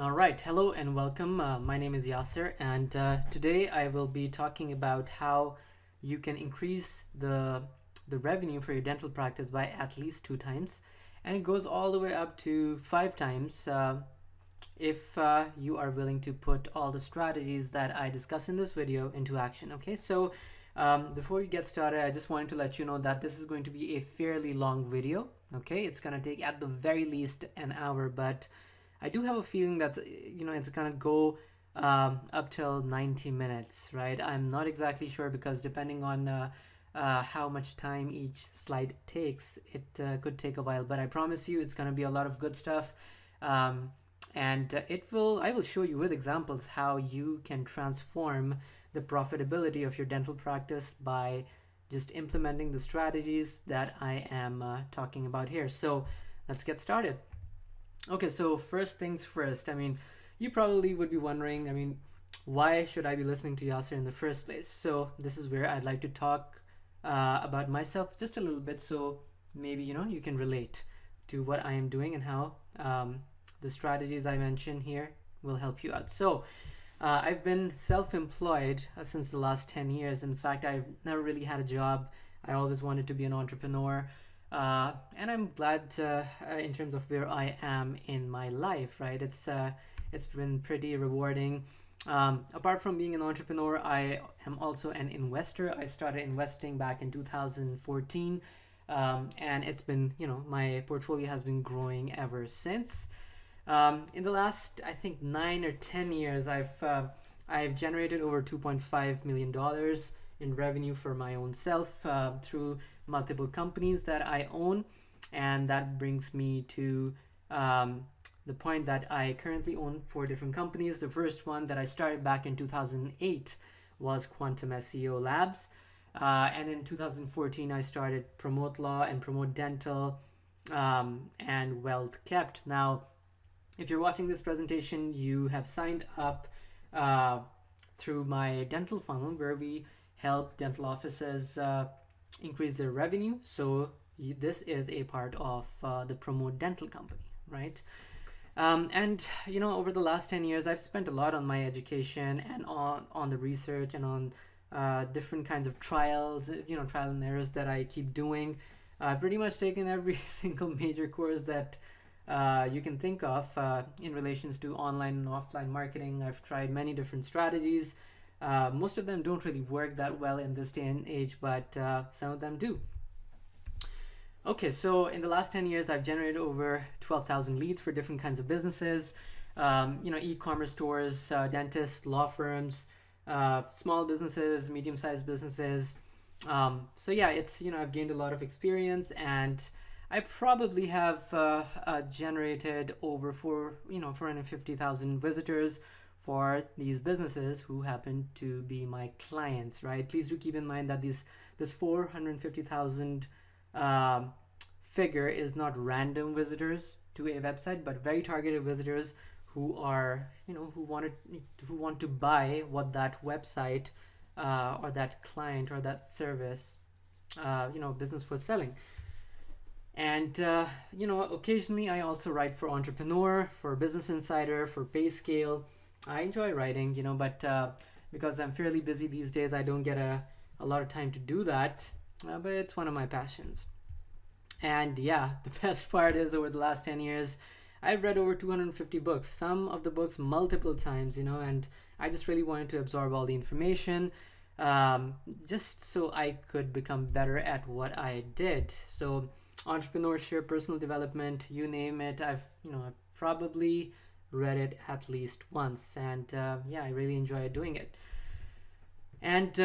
All right, hello and welcome. My name is Yasser, and today I will be talking about how you can increase the revenue for your dental practice by at least 2 times, and it goes all the way up to 5 times if you are willing to put all the strategies that I discuss in this video into action. Okay, so before we get started, I just wanted to let you know that this is going to be a fairly long video. Okay, it's going to take at the very least an hour, but I do have a feeling that's it's gonna go up till 90 minutes, right? I'm not exactly sure because depending on how much time each slide takes, it could take a while. But I promise you, it's gonna be a lot of good stuff, um, and I will show you with examples how you can transform the profitability of your dental practice by just implementing the strategies that I am talking about here. So let's get started. Okay, so first things first. You probably would be wondering, why should I be listening to Yasser in the first place? So this is where I'd like to talk about myself just a little bit, so maybe you can relate to what I am doing and how the strategies I mention here will help you out. So I've been self-employed since the last 10 years. In fact, I've never really had a job. I always wanted to be an entrepreneur. And I'm glad in terms of where I am in my life, right? It's been pretty rewarding. Apart from being an entrepreneur, I am also an investor. I started investing back in 2014, and it's been, my portfolio has been growing ever since. In the last, I think, 9 or 10 years, I've generated over $2.5 million in revenue for my own self through multiple companies that I own, and that brings me to the point that I currently own 4 different companies. The first one that I started back in 2008 was Quantum SEO Labs, and in 2014 I started Promote Law and Promote Dental, and Wealth Kept. Now, if you're watching this presentation, you have signed up through my dental funnel, where we help dental offices increase their revenue. So this is a part of the Promote Dental company, right? And over the last 10 years, I've spent a lot on my education and on the research and on different kinds of trials, trial and errors that I keep doing. I've pretty much taken every single major course that you can think of in relations to online and offline marketing. I've tried many different strategies. Most of them don't really work that well in this day and age, but some of them do. Okay, so in the last 10 years, I've generated over 12,000 leads for different kinds of businesses, e-commerce stores, dentists, law firms, small businesses, medium-sized businesses. So yeah, I've gained a lot of experience, and I probably have generated over 450,000 visitors for these businesses who happen to be my clients, right? Please do keep in mind that this 450,000 figure is not random visitors to a website, but very targeted visitors who are who want to buy what that website or that client or that service business was selling. And occasionally I also write for Entrepreneur, for Business Insider, for PayScale. I enjoy writing, but because I'm fairly busy these days, I don't get a lot of time to do that. But it's one of my passions. And yeah, the best part is, over the last 10 years, I've read over 250 books, some of the books multiple times, and I just really wanted to absorb all the information, just so I could become better at what I did. So entrepreneurship, personal development, you name it, I've probably read it at least once, and yeah, I really enjoy doing it. And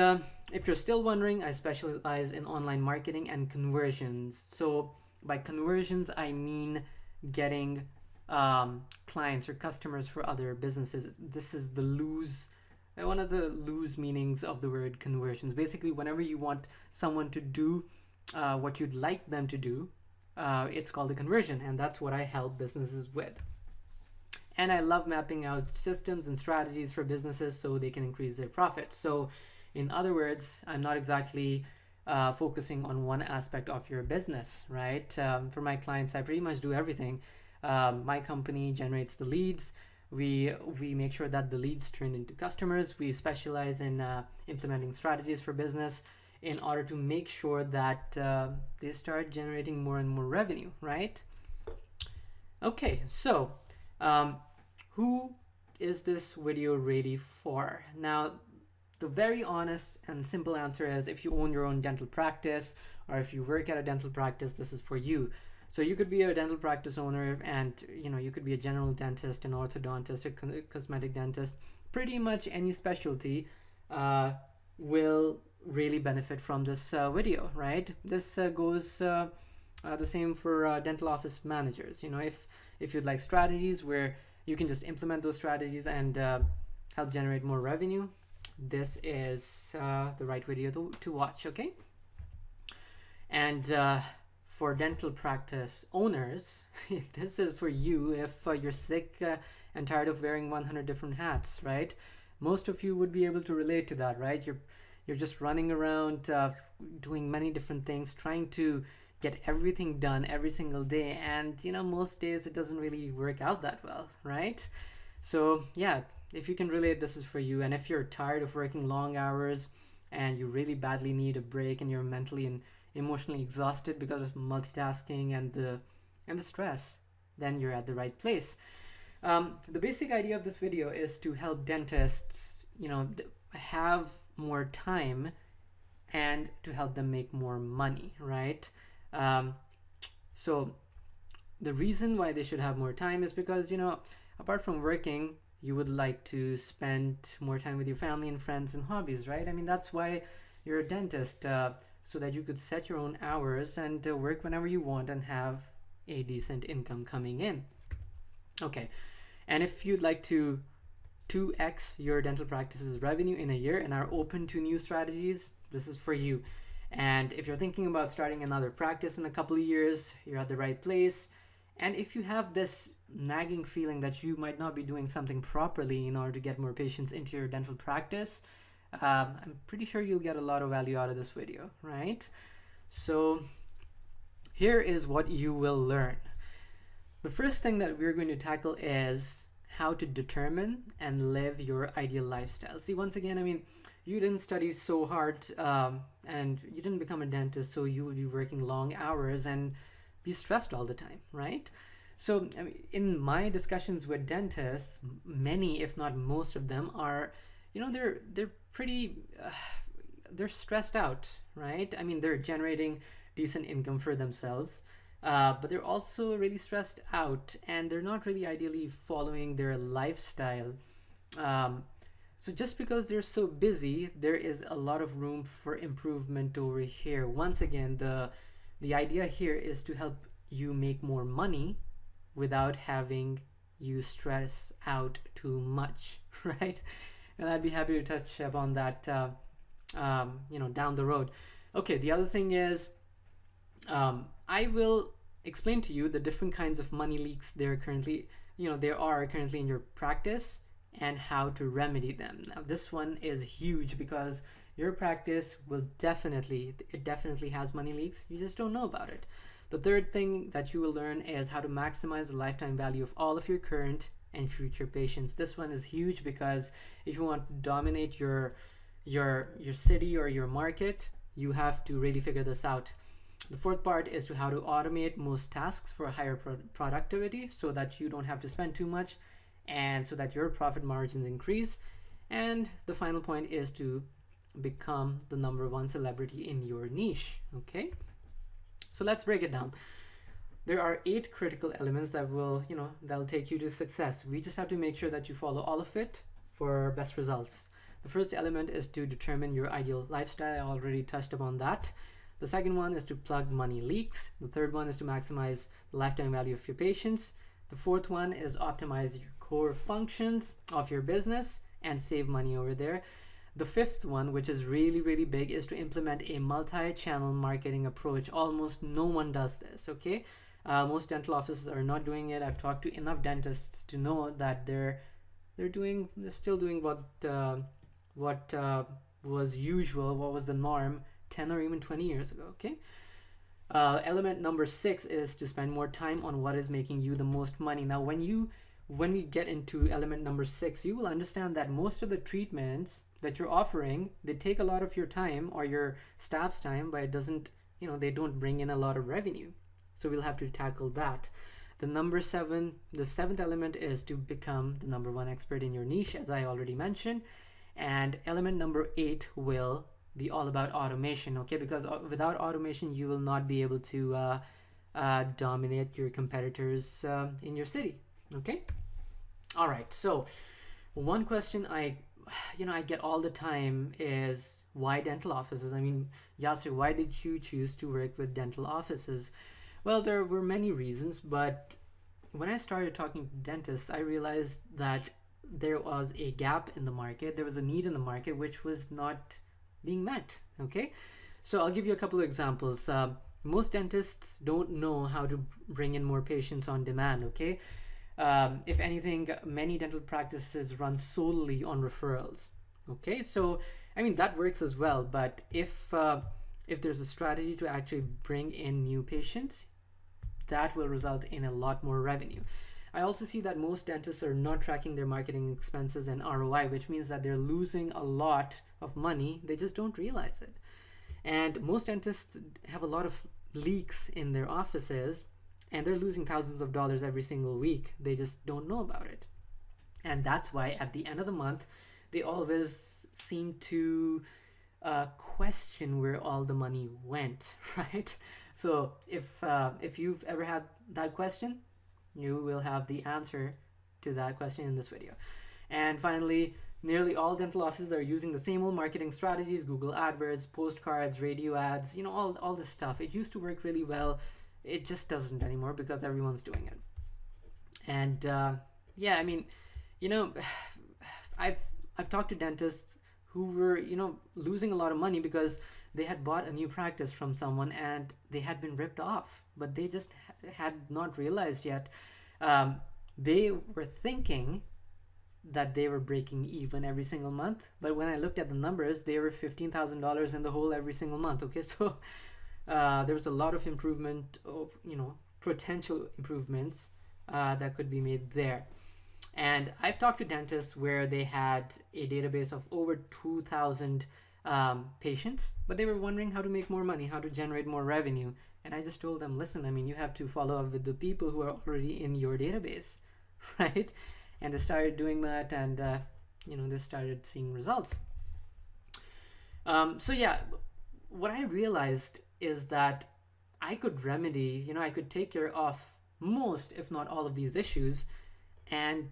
if you're still wondering, I specialize in online marketing and conversions. So by conversions, I mean getting clients or customers for other businesses. This is one of the loose meanings of the word conversions. Basically, whenever you want someone to do what you'd like them to do, it's called a conversion, and that's what I help businesses with. And I love mapping out systems and strategies for businesses so they can increase their profits. So in other words, I'm not exactly focusing on one aspect of your business, right? For my clients, I pretty much do everything. My company generates the leads. We make sure that the leads turn into customers. We specialize in implementing strategies for business in order to make sure that they start generating more and more revenue, right? Okay, so who is this video really for? Now, the very honest and simple answer is if you own your own dental practice or if you work at a dental practice, this is for you. So you could be a dental practice owner, and you could be a general dentist, an orthodontist, a cosmetic dentist. Pretty much any specialty will really benefit from this video, right? This goes the same for dental office managers. If you'd like strategies where you can just implement those strategies and help generate more revenue, this is the right video to watch, okay? And for dental practice owners, this is for you if you're sick and tired of wearing 100 different hats, right? Most of you would be able to relate to that, right? You're just running around doing many different things, trying to get everything done every single day, and most days it doesn't really work out that well, right? So yeah, if you can relate, this is for you. And if you're tired of working long hours and you really badly need a break and you're mentally and emotionally exhausted because of multitasking and the stress, then you're at the right place. The basic idea of this video is to help dentists have more time and to help them make more money, right? So the reason why they should have more time is because apart from working, you would like to spend more time with your family and friends and hobbies, right? I mean, that's why you're a dentist, so that you could set your own hours and work whenever you want and have a decent income coming in. Okay, and if you'd like to 2x your dental practice's revenue in a year and are open to new strategies, this is for you. And if you're thinking about starting another practice in a couple of years, you're at the right place. And if you have this nagging feeling that you might not be doing something properly in order to get more patients into your dental practice, I'm pretty sure you'll get a lot of value out of this video, right? So here is what you will learn. The first thing that we're going to tackle is how to determine and live your ideal lifestyle. See, once again, I mean, you didn't study so hard and you didn't become a dentist so you would be working long hours and be stressed all the time, right? So I mean, in my discussions with dentists, many, if not most of them, are, they're pretty, they're stressed out, right? I mean, they're generating decent income for themselves, but they're also really stressed out and they're not really ideally following their lifestyle. So just because they're so busy, there is a lot of room for improvement over here. Once again, the idea here is to help you make more money without having you stress out too much, right? And I'd be happy to touch upon that, down the road. Okay, the other thing is, I will explain to you the different kinds of money leaks there are currently in your practice and how to remedy them. Now, this one is huge because your practice definitely has money leaks. You just don't know about it. The third thing that you will learn is how to maximize the lifetime value of all of your current and future patients. This one is huge because if you want to dominate your city or your market, you have to really figure this out. The fourth part is to how to automate most tasks for higher productivity so that you don't have to spend too much and so that your profit margins increase. And the final point is to become the #1 celebrity in your niche. Okay, so let's break it down. There are 8 critical elements that that'll take you to success. We just have to make sure that you follow all of it for best results. The first element is to determine your ideal lifestyle. I already touched upon that. The second one is to plug money leaks. The third one is to maximize the lifetime value of your patients. The fourth one is optimize your core functions of your business and save money over there. The fifth one, which is really, really big, is to implement a multi-channel marketing approach. Almost no one does this, okay? Most dental offices are not doing it. I've talked to enough dentists to know that they're still doing what was usual, what was the norm 10 or even 20 years ago, okay? Element number 6 is to spend more time on what is making you the most money. Now, when when we get into element number 6, you will understand that most of the treatments that you're offering, they take a lot of your time or your staff's time, but it doesn't, they don't bring in a lot of revenue. So we'll have to tackle that. The seventh element is to become the number 1 expert in your niche, as I already mentioned. And element number 8 will be all about automation, okay? Because without automation, you will not be able to dominate your competitors in your city, okay? All right, so one question I get all the time is, why dental offices? I mean, Yasser, why did you choose to work with dental offices? Well, there were many reasons, but when I started talking to dentists, I realized that there was a gap in the market. There was a need in the market which was not being met, okay? So I'll give you a couple of examples. Most dentists don't know how to bring in more patients on demand, okay? If anything, many dental practices run solely on referrals, okay? So, I mean, that works as well, but if there's a strategy to actually bring in new patients, that will result in a lot more revenue. I also see that most dentists are not tracking their marketing expenses and ROI, which means that they're losing a lot of money. They just don't realize it. And most dentists have a lot of leaks in their offices, and they're losing thousands of dollars every single week. They just don't know about it. And that's why at the end of the month, they always seem to question where all the money went, right? So if you've ever had that question, you will have the answer to that question in this video. And finally, nearly all dental offices are using the same old marketing strategies: Google AdWords, postcards, radio ads, all this stuff. It used to work really well. It just doesn't anymore because everyone's doing it. And yeah, I mean, I've talked to dentists who were, losing a lot of money because they had bought a new practice from someone and they had been ripped off, but they just had not realized yet. They were thinking that they were breaking even every single month, but when I looked at the numbers, they were $15,000 in the hole every single month, okay? So there was a lot of improvement of, potential improvements that could be made there. And I've talked to dentists where they had a database of over 2,000 patients, but they were wondering how to make more money, how to generate more revenue. And I just told them, listen, I mean, you have to follow up with the people who are already in your database, right? And they started doing that, and they started seeing results. So yeah, what I realized is that I could remedy, I could take care of most, if not all, of these issues. And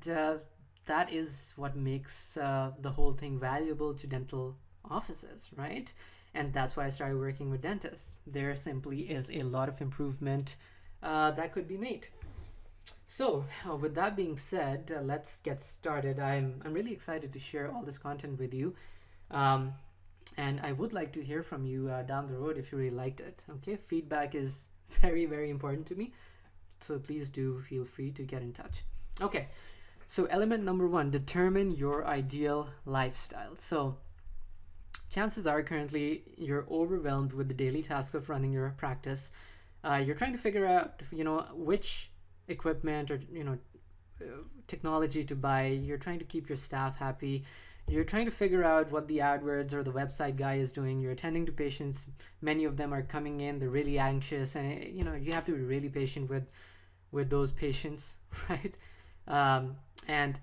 that is what makes the whole thing valuable to dental offices, right? And that's why I started working with dentists. There simply is a lot of improvement that could be made. So with that being said, let's get started. I'm really excited to share all this content with you. And I would like to hear from you down the road if you really liked it. Okay, feedback is very, very important to me. So please do feel free to get in touch. Okay, so element number 1, determine your ideal lifestyle. So chances are currently you're overwhelmed with the daily task of running your practice. You're trying to figure out, which equipment or, technology to buy. You're trying to keep your staff happy. You're trying to figure out what the AdWords or the website guy is doing. You're attending to patients. Many of them are coming in. They're really anxious, and you have to be really patient with those patients, right? And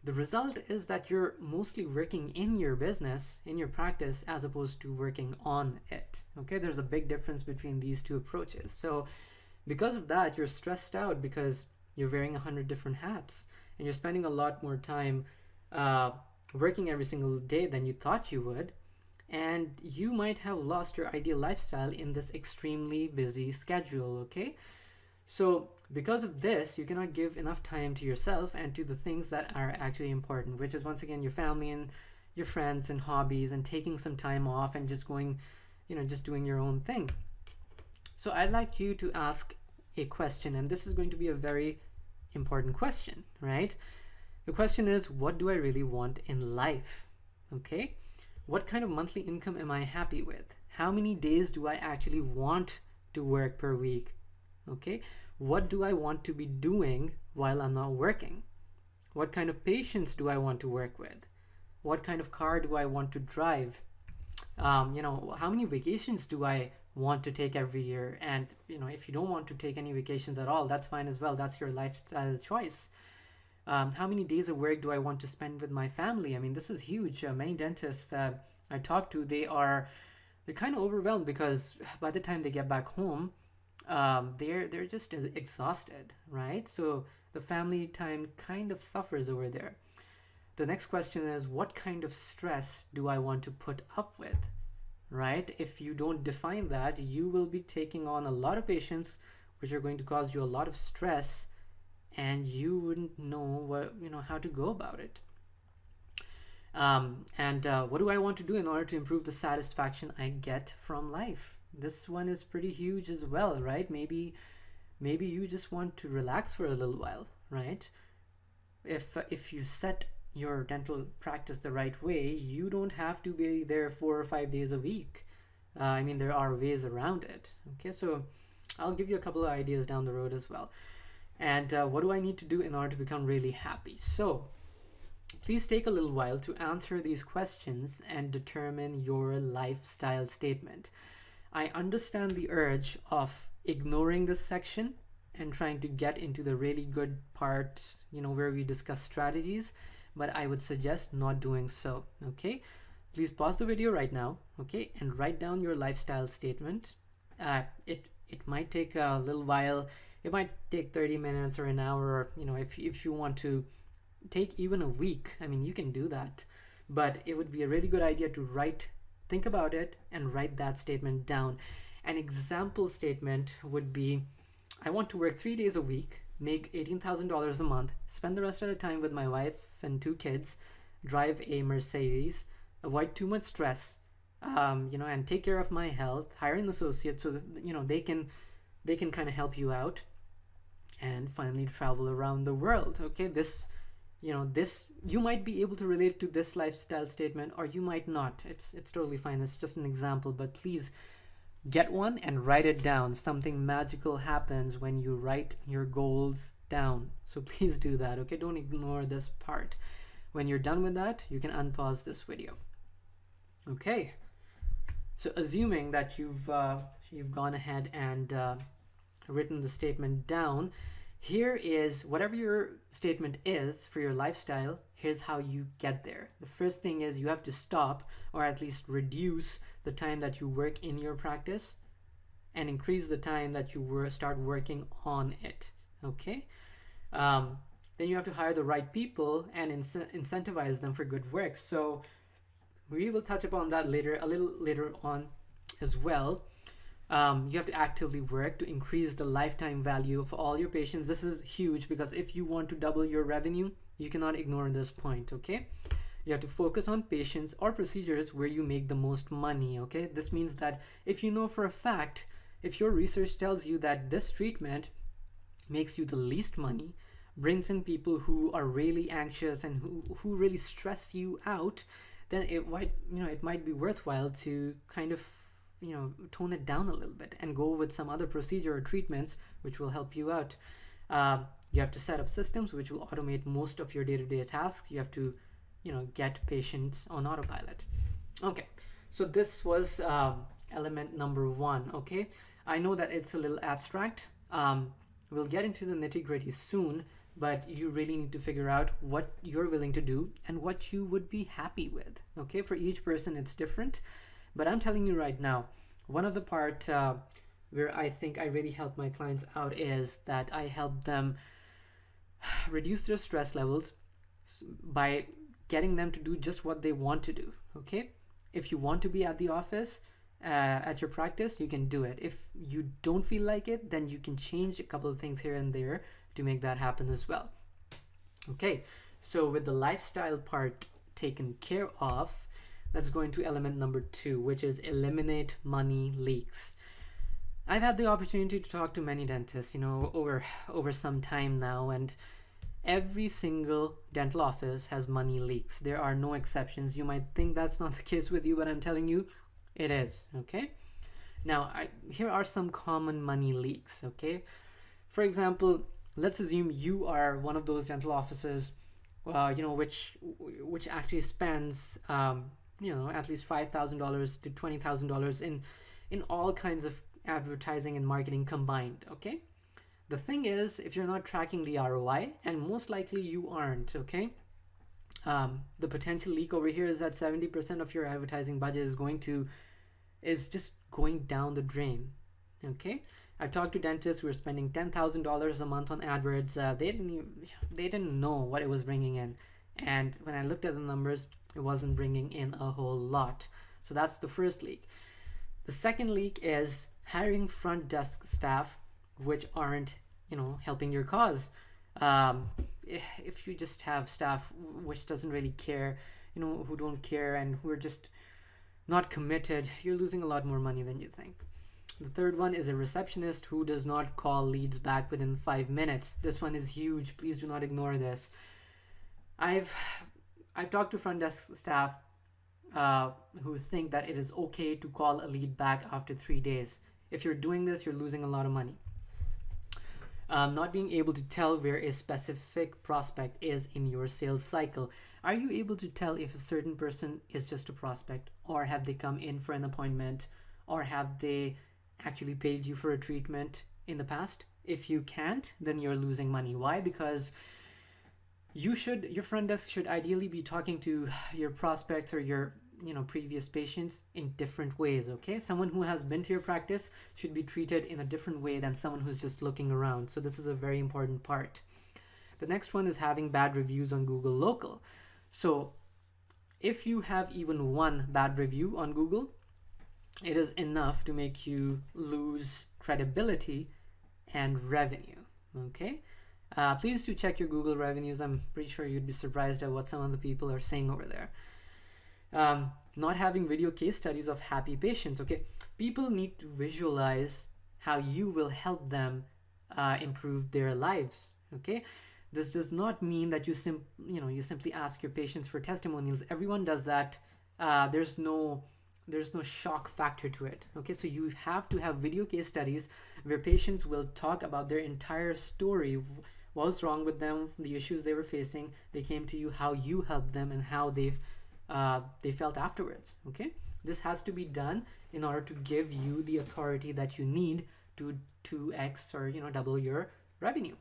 the result is that you're mostly working in your business, in your practice, as opposed to working on it. Okay, there's a big difference between these two approaches. So because of that, you're stressed out because you're wearing 100 different hats, and you're spending a lot more time working every single day than you thought you would. And you might have lost your ideal lifestyle in this extremely busy schedule, okay? So because of this, you cannot give enough time to yourself and to the things that are actually important, which is, once again, your family and your friends and hobbies, and taking some time off and just going, just doing your own thing. So I'd like you to ask a question, and this is going to be a very important question, right? The question is, what do I really want in life? Okay? What kind of monthly income am I happy with? How many days do I actually want to work per week? Okay? What do I want to be doing while I'm not working? What kind of patients do I want to work with? What kind of car do I want to drive? How many vacations do I want to take every year? And if you don't want to take any vacations at all, that's fine as well. That's your lifestyle choice. How many days of work do I want to spend with my family? I mean, this is huge. Many dentists I talk to, they're kind of overwhelmed because by the time they get back home, they're just exhausted, right? So the family time kind of suffers over there. The next question is, what kind of stress do I want to put up with, right? If you don't define that, you will be taking on a lot of patients, which are going to cause you a lot of stress, and you wouldn't know how to go about it. What do I want to do in order to improve the satisfaction I get from life? This one is pretty huge as well, right? Maybe you just want to relax for a little while, right? If you set your dental practice the right way, you don't have to be there 4 or 5 days a week. There are ways around it. Okay, so I'll give you a couple of ideas down the road as well. And what do I need to do in order to become really happy? So please take a little while to answer these questions and determine your lifestyle statement. I understand the urge of ignoring this section and trying to get into the really good part, where we discuss strategies, but I would suggest not doing so. Okay, please pause the video right now, okay, and write down your lifestyle statement. It might take a little while. It might take 30 minutes or an hour, or if you want to take even a week, you can do that. But it would be a really good idea to think about it and write that statement down. An example statement would be, I want to work 3 days a week, make $18,000 a month, spend the rest of the time with my wife and 2 kids, drive a Mercedes, avoid too much stress, and take care of my health, hire an associate so that they can kind of help you out, and finally travel around the world. Okay, this you might be able to relate to this lifestyle statement, or you might not. It's totally fine. It's just an example, but please get one and write it down. Something magical happens when you write your goals down. So please do that, okay? Don't ignore this part. When you're done with that, you can unpause this video. Okay. So assuming that you've gone ahead and written the statement down, here is whatever your statement is for your lifestyle. Here's how you get there. The first thing is you have to stop, or at least reduce the time that you work in your practice and increase the time that you start working on it. Okay. Then you have to hire the right people and incentivize them for good work. So we will touch upon that a little later on as well. You have to actively work to increase the lifetime value of all your patients. This is huge because if you want to double your revenue, you cannot ignore this point, okay? You have to focus on patients or procedures where you make the most money, okay? This means that if you know for a fact, if your research tells you that this treatment makes you the least money, brings in people who are really anxious and who really stress you out, then it might be worthwhile to kind of tone it down a little bit and go with some other procedure or treatments which will help you out. You have to set up systems which will automate most of your day-to-day tasks. You have to get patients on autopilot. Okay, so this was element number 1. Okay, I know that it's a little abstract. We'll get into the nitty-gritty soon, but you really need to figure out what you're willing to do and what you would be happy with. Okay, for each person it's different, but I'm telling you right now, one of the part where I think I really help my clients out is that I help them reduce their stress levels by getting them to do just what they want to do. Okay, if you want to be at the office at your practice, you can do it. If you don't feel like it, then you can change a couple of things here and there to make that happen as well. Okay, so with the lifestyle part taken care of, let's go into element number 2, which is eliminate money leaks. I've had the opportunity to talk to many dentists, over some time now, and every single dental office has money leaks. There are no exceptions. You might think that's not the case with you, but I'm telling you, it is. Okay. Now, here are some common money leaks. Okay. For example, let's assume you are one of those dental offices which actually spends at least $5,000 to $20,000 in all kinds of advertising and marketing combined. Okay, the thing is, if you're not tracking the ROI, and most likely you aren't, okay, the potential leak over here is that 70% of your advertising budget is just going down the drain. Okay, I've talked to dentists who are spending $10,000 a month on AdWords. They didn't know what it was bringing in, and when I looked at the numbers, it wasn't bringing in a whole lot. So that's the first leak. The second leak is hiring front desk staff which aren't helping your cause. If you just have staff which doesn't really care, who don't care and who are just not committed, you're losing a lot more money than you think. The third one is a receptionist who does not call leads back within 5 minutes. This one is huge. Please do not ignore this. I've talked to front desk staff who think that it is okay to call a lead back after 3 days. If you're doing this, you're losing a lot of money. Not being able to tell where a specific prospect is in your sales cycle. Are you able to tell if a certain person is just a prospect, or have they come in for an appointment, or have they actually paid you for a treatment in the past? If you can't, then you're losing money. Why? Because your front desk should ideally be talking to your prospects or your previous patients in different ways. Okay, someone who has been to your practice should be treated in a different way than someone who's just looking around. So this is a very important part. The next one is having bad reviews on Google Local. So if you have even one bad review on Google, it is enough to make you lose credibility and revenue. Okay, please do check your Google revenues. I'm pretty sure you'd be surprised at what some of the people are saying over there. Not having video case studies of happy patients. Okay, people need to visualize how you will help them improve their lives. Okay, this does not mean that you simply ask your patients for testimonials. Everyone does that. There's no shock factor to it. Okay, so you have to have video case studies where patients will talk about their entire story, what was wrong with them, the issues they were facing, they came to you, how you helped them, and how they felt afterwards. Okay, this has to be done in order to give you the authority that you need to 2x or double your revenue.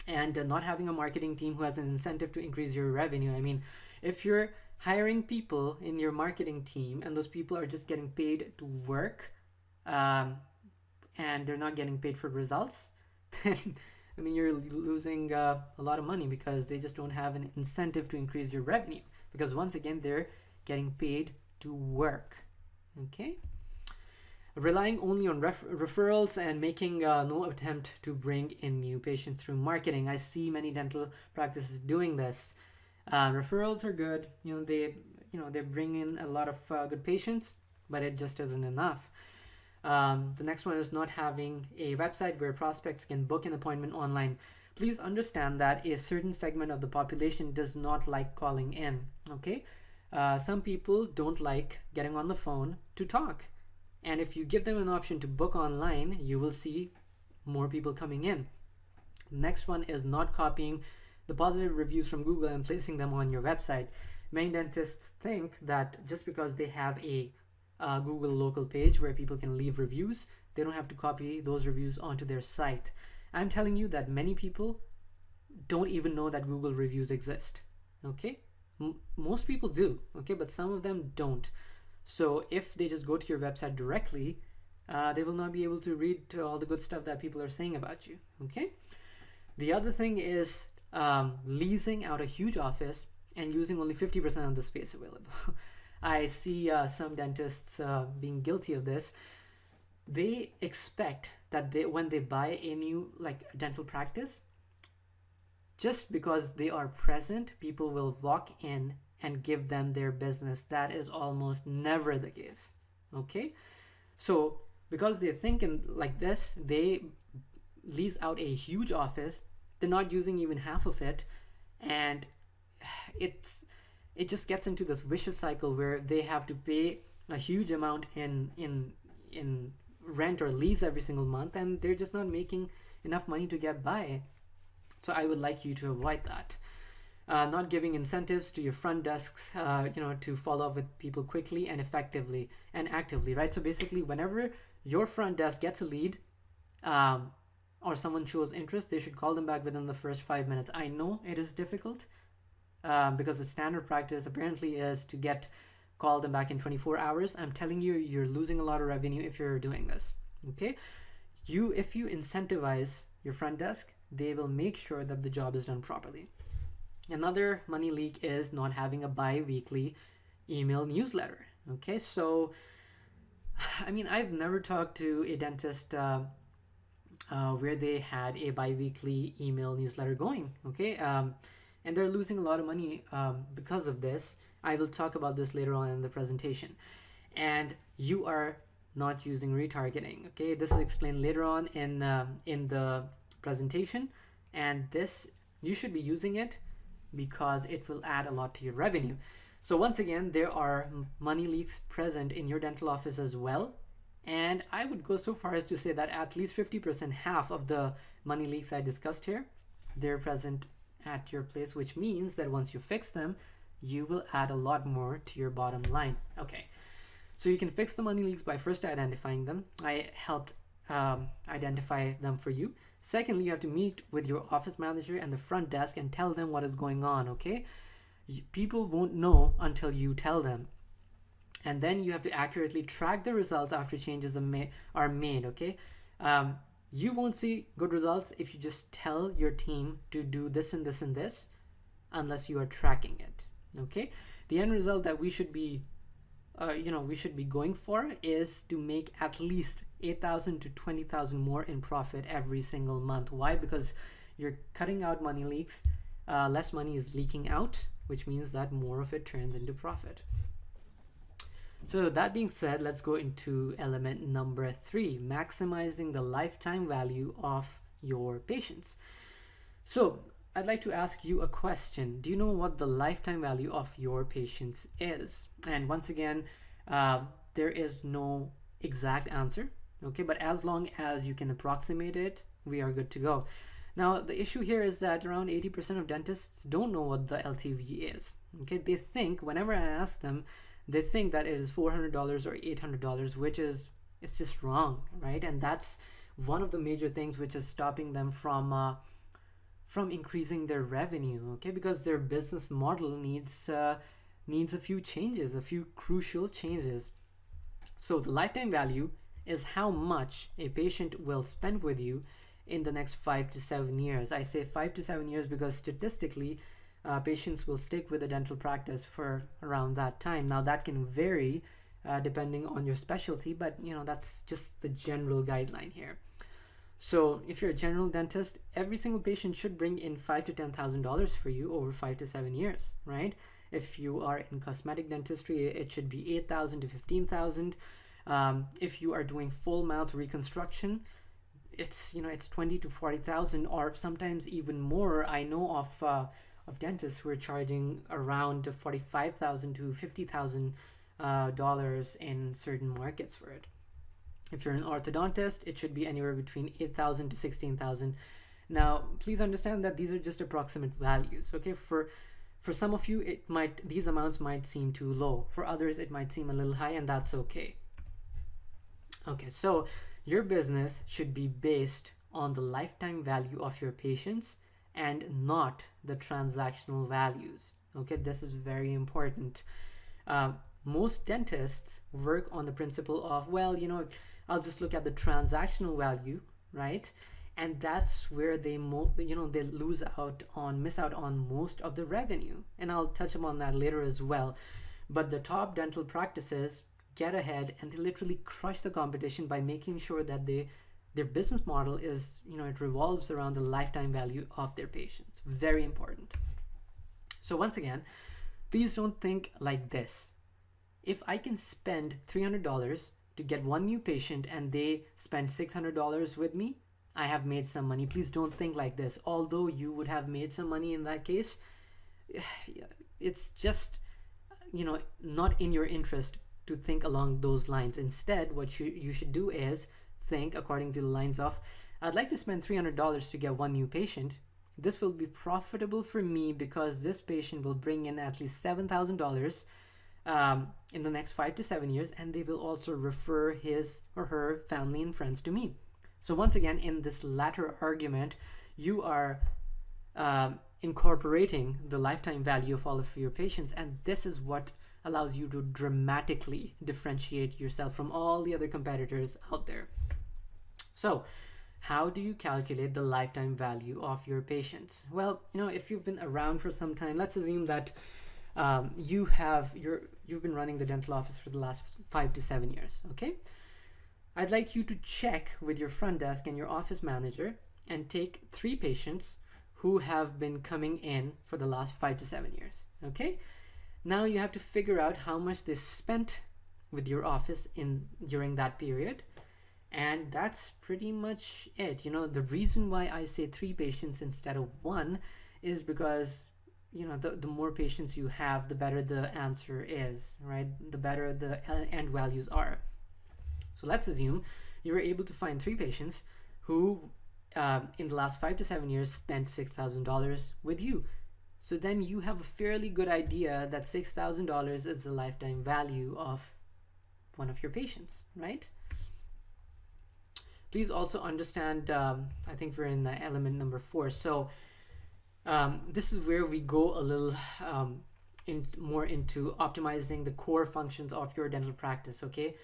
And not having a marketing team who has an incentive to increase your revenue. I mean, if you're hiring people in your marketing team and those people are just getting paid to work and they're not getting paid for results, then I mean, you're losing a lot of money because they just don't have an incentive to increase your revenue, because once again, they're getting paid to work. Okay, relying only on referrals and making no attempt to bring in new patients through marketing. I see many dental practices doing this. Referrals are good, they bring in a lot of good patients, but it just isn't enough. The next one is not having a website where prospects can book an appointment online. Please understand that a certain segment of the population does not like calling in. Okay, some people don't like getting on the phone to talk, and if you give them an option to book online, you will see more people coming in. Next one is not copying the positive reviews from Google and placing them on your website. Many dentists think that just because they have a Google local page where people can leave reviews, they don't have to copy those reviews onto their site. I'm telling you that many people don't even know that Google reviews exist. Okay, most people do, okay, but some of them don't. So if they just go to your website directly, they will not be able to read all the good stuff that people are saying about you. Okay, the other thing is leasing out a huge office and using only 50% of the space available. I see some dentists being guilty of this. They expect that when they buy a new dental practice, just because they are present, people will walk in and give them their business. That is almost never the case. Okay, so because they're thinking like this, they lease out a huge office. They're not using even half of it, and it just gets into this vicious cycle where they have to pay a huge amount in rent or lease every single month, and they're just not making enough money to get by. So I would like you to avoid that. not giving incentives to your front desks, to follow up with people quickly and effectively and actively, right? So basically, whenever your front desk gets a lead, or someone shows interest, they should call them back within the first 5 minutes. I know it is difficult, because the standard practice apparently is to call them back in 24 hours. I'm telling you, you're losing a lot of revenue if you're doing this. Okay, if you incentivize your front desk, they will make sure that the job is done properly. Another money leak is not having a bi-weekly email newsletter. Okay, so I mean, I've never talked to a dentist where they had a bi-weekly email newsletter going. Okay, and they're losing a lot of money because of this. I will talk about this later on in the presentation. And you are not using retargeting. Okay, this is explained later on in the presentation, and this, you should be using it because it will add a lot to your revenue. So once again, there are money leaks present in your dental office as well. And I would go so far as to say that at least 50%, half of the money leaks I discussed here, they're present at your place, which means that once you fix them, you will add a lot more to your bottom line. Okay, so you can fix the money leaks by first identifying them. I helped identify them for you. Secondly, you have to meet with your office manager and the front desk and tell them what is going on. Okay, people won't know until you tell them. And then you have to accurately track the results after changes are made. Okay, you won't see good results if you just tell your team to do this and this and this, unless you are tracking it. Okay, the end result that we should be going for is to make at least 8,000 to 20,000 more in profit every single month. Why? Because you're cutting out money leaks, less money is leaking out, which means that more of it turns into profit. So that being said, let's go into element number 3, maximizing the lifetime value of your patients. So I'd like to ask you a question. Do you know what the lifetime value of your patients is? And once again, there is no exact answer, okay? But as long as you can approximate it, we are good to go. Now, the issue here is that around 80% of dentists don't know what the LTV is, okay? They think, whenever I ask them, they think that it is $400 or $800, which is, it's just wrong, right? And that's one of the major things which is stopping them from increasing their revenue, okay? Because their business model needs a few changes, a few crucial changes. So the lifetime value is how much a patient will spend with you in the next 5 to 7 years. I say 5 to 7 years because statistically, patients will stick with a dental practice for around that time. Now that can vary depending on your specialty, but that's just the general guideline here. So if you're a general dentist, every single patient should bring in $5,000 to $10,000 for you over 5 to 7 years, right? If you are in cosmetic dentistry, it should be $8,000 to $15,000. If you are doing full mouth reconstruction, it's $20,000 to $40,000, or sometimes even more. I know of dentists who are charging around $45,000 to $50,000 in certain markets for it. If you're an orthodontist, it should be anywhere between $8,000 to $16,000. Now, please understand that these are just approximate values. Okay, for some of you, these amounts might seem too low. For others, it might seem a little high, and that's okay. Okay, so your business should be based on the lifetime value of your patients and not the transactional values. Okay, this is very important. Most dentists work on the principle of, well, I'll just look at the transactional value, right? And that's where they they miss out on most of the revenue. And I'll touch upon that later as well. But the top dental practices get ahead and they literally crush the competition by making sure that their business model is, it revolves around the lifetime value of their patients. Very important. So once again, please don't think like this. If I can spend $300 to get one new patient and they spend $600 with me, I have made some money. Please don't think like this. Although you would have made some money in that case, it's just, not in your interest to think along those lines. Instead, what you should do is think according to the lines of, I'd like to spend $300 to get one new patient. this will be profitable for me because this patient will bring in at least $7,000 in the next 5 to 7 years, and they will also refer his or her family and friends to me. So once again, in this latter argument, you are incorporating the lifetime value of all of your patients, and this is what allows you to dramatically differentiate yourself from all the other competitors out there. So how do you calculate the lifetime value of your patients? Well, if you've been around for some time, let's assume that you've been running the dental office for the last 5 to 7 years. Okay, I'd like you to check with your front desk and your office manager and take 3 patients who have been coming in for the last 5 to 7 years. Okay, now you have to figure out how much they spent with your office during that period, and that's pretty much it. The reason why I say 3 patients instead of 1 is because the more patients you have, the better the answer is, right? The better the end values are. So let's assume you were able to find 3 patients who in the last 5 to 7 years spent $6,000 with you. So then you have a fairly good idea that $6,000 is the lifetime value of one of your patients, right? Please also understand, I think we're in element number 4. So this is where we go a little more into optimizing the core functions of your dental practice. Okay,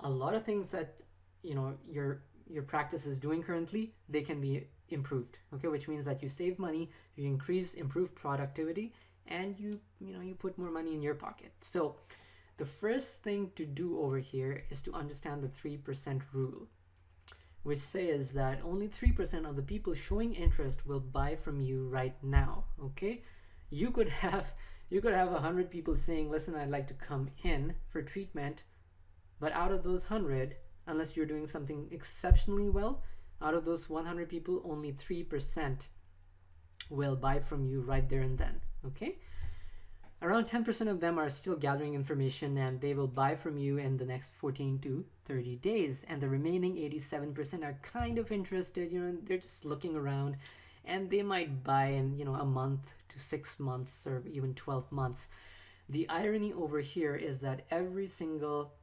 a lot of things that your practice is doing currently, they can be improved. Okay, which means that you save money, you improve productivity, and you put more money in your pocket. So the first thing to do over here is to understand the 3% rule, which says that only 3% of the people showing interest will buy from you right now. Okay, you could have 100 people saying, listen, I'd like to come in for treatment, but out of those 100, unless you're doing something exceptionally well, out of those 100 people, only 3% will buy from you right there and then. Okay, around 10% of them are still gathering information, and they will buy from you in the next 14 to 30 days. And the remaining 87% are kind of interested, they're just looking around, and they might buy in a month to 6 months or even 12 months. The irony over here is that every single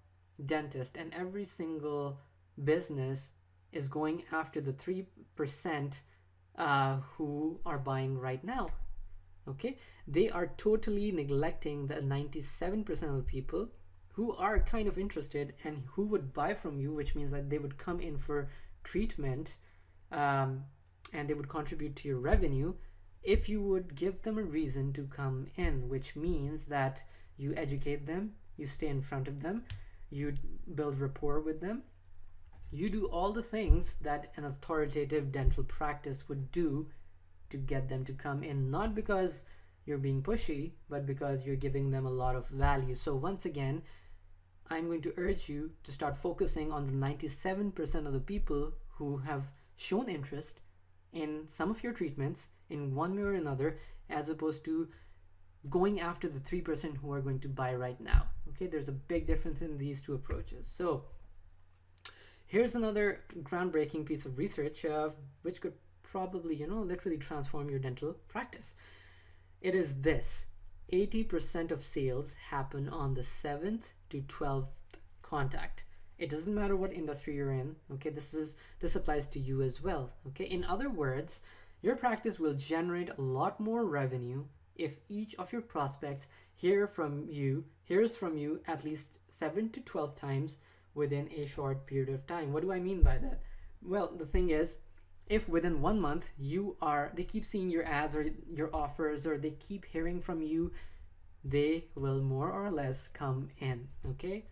dentist and every single business is going after the 3% who are buying right now. Okay, they are totally neglecting the 97% of the people who are kind of interested and who would buy from you, which means that they would come in for treatment and they would contribute to your revenue if you would give them a reason to come in, which means that you educate them, you stay in front of them, you build rapport with them, you do all the things that an authoritative dental practice would do to get them to come in, not because you're being pushy, but because you're giving them a lot of value. So once again, I'm going to urge you to start focusing on the 97% of the people who have shown interest in some of your treatments in one way or another, as opposed to going after the 3% who are going to buy right now. Okay, there's a big difference in these two approaches. So here's another groundbreaking piece of research which could probably literally transform your dental practice. It is this: 80% of sales happen on the 7th to 12th contact. It doesn't matter what industry you're in. Okay, this applies to you as well. Okay, in other words, your practice will generate a lot more revenue if each of your prospects hears from you at least 7 to 12 times within a short period of time. What do I mean by that? Well, the thing is, if within 1 month they keep seeing your ads or your offers, or they keep hearing from you, they will more or less come in. Okay,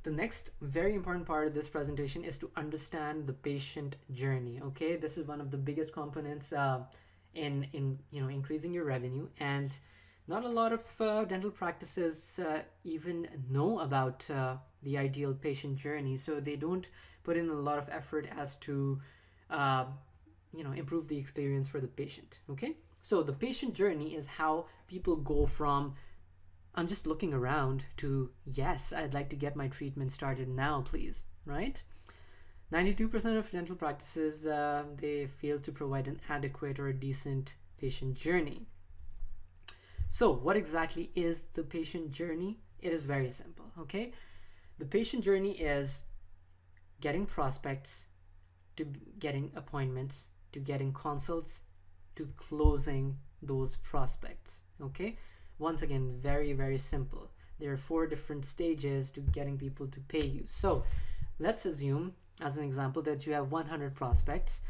the next very important part of this presentation is to understand the patient journey. Okay, this is one of the biggest components in increasing your revenue, and not a lot of dental practices even know about the ideal patient journey, so they don't put in a lot of effort as to improve the experience for the patient. Okay, so the patient journey is how people go from I'm just looking around to yes, I'd like to get my treatment started now, please, right? 92% of dental practices, they fail to provide an adequate or a decent patient journey. So what exactly is the patient journey? It is very simple, okay? The patient journey is getting prospects, to getting appointments, to getting consults, to closing those prospects, okay? Once again, very, very simple. There are 4 different stages to getting people to pay you. So let's assume, as an example, that you have 100 prospects,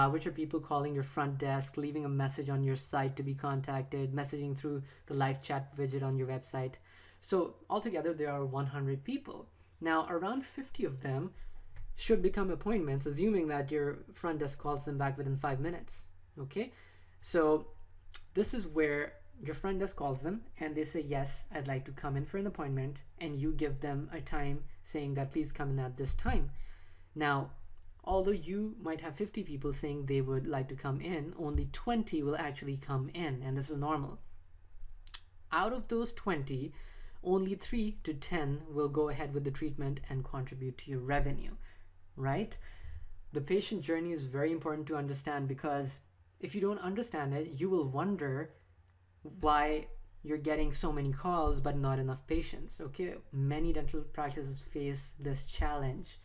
which are people calling your front desk, leaving a message on your site to be contacted, messaging through the live chat widget on your website. So altogether, there are 100 people. Now, around 50 of them should become appointments, assuming that your front desk calls them back within 5 minutes, okay? So this is where your front desk calls them and they say, yes, I'd like to come in for an appointment, and you give them a time saying that please come in at this time. Now, although you might have 50 people saying they would like to come in, only 20 will actually come in, and this is normal. Out of those 20, only 3 to 10 will go ahead with the treatment and contribute to your revenue, right? The patient journey is very important to understand, because if you don't understand it, you will wonder why you're getting so many calls but not enough patients, okay? Many dental practices face this challenge.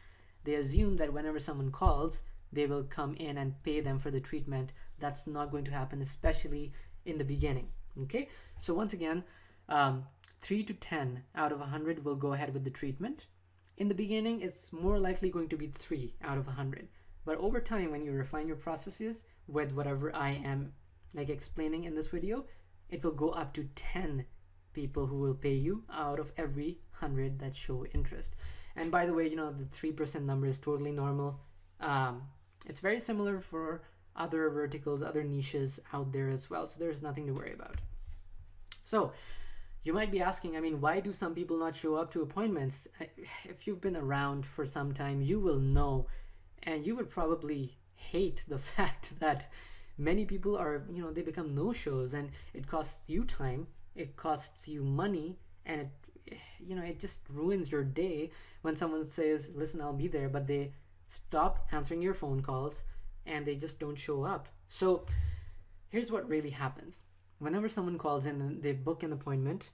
They assume that whenever someone calls, they will come in and pay them for the treatment. That's not going to happen, especially in the beginning, okay? So once again, 3 to 10 out of 100 will go ahead with the treatment. In the beginning, it's more likely going to be 3 out of 100. But over time, when you refine your processes with whatever I am explaining in this video, it will go up to 10 people who will pay you out of every 100 that show interest. And by the way, the 3% number is totally normal. It's very similar for other verticals, other niches out there as well. So there's nothing to worry about. So you might be asking, why do some people not show up to appointments? If you've been around for some time, you will know, and you would probably hate the fact that many people are, they become no-shows, and it costs you time, it costs you money, and it just ruins your day when someone says, listen, I'll be there, but they stop answering your phone calls and they just don't show up. So here's what really happens. Whenever someone calls in and they book an appointment,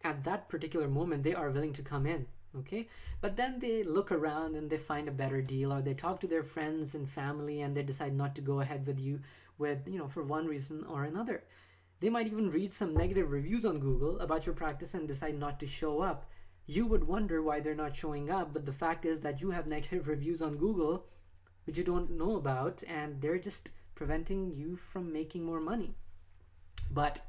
at that particular moment, they are willing to come in, okay? But then they look around and they find a better deal, or they talk to their friends and family and they decide not to go ahead with you for one reason or another. They might even read some negative reviews on Google about your practice and decide not to show up. You would wonder why they're not showing up, but the fact is that you have negative reviews on Google which you don't know about, and they're just preventing you from making more money. But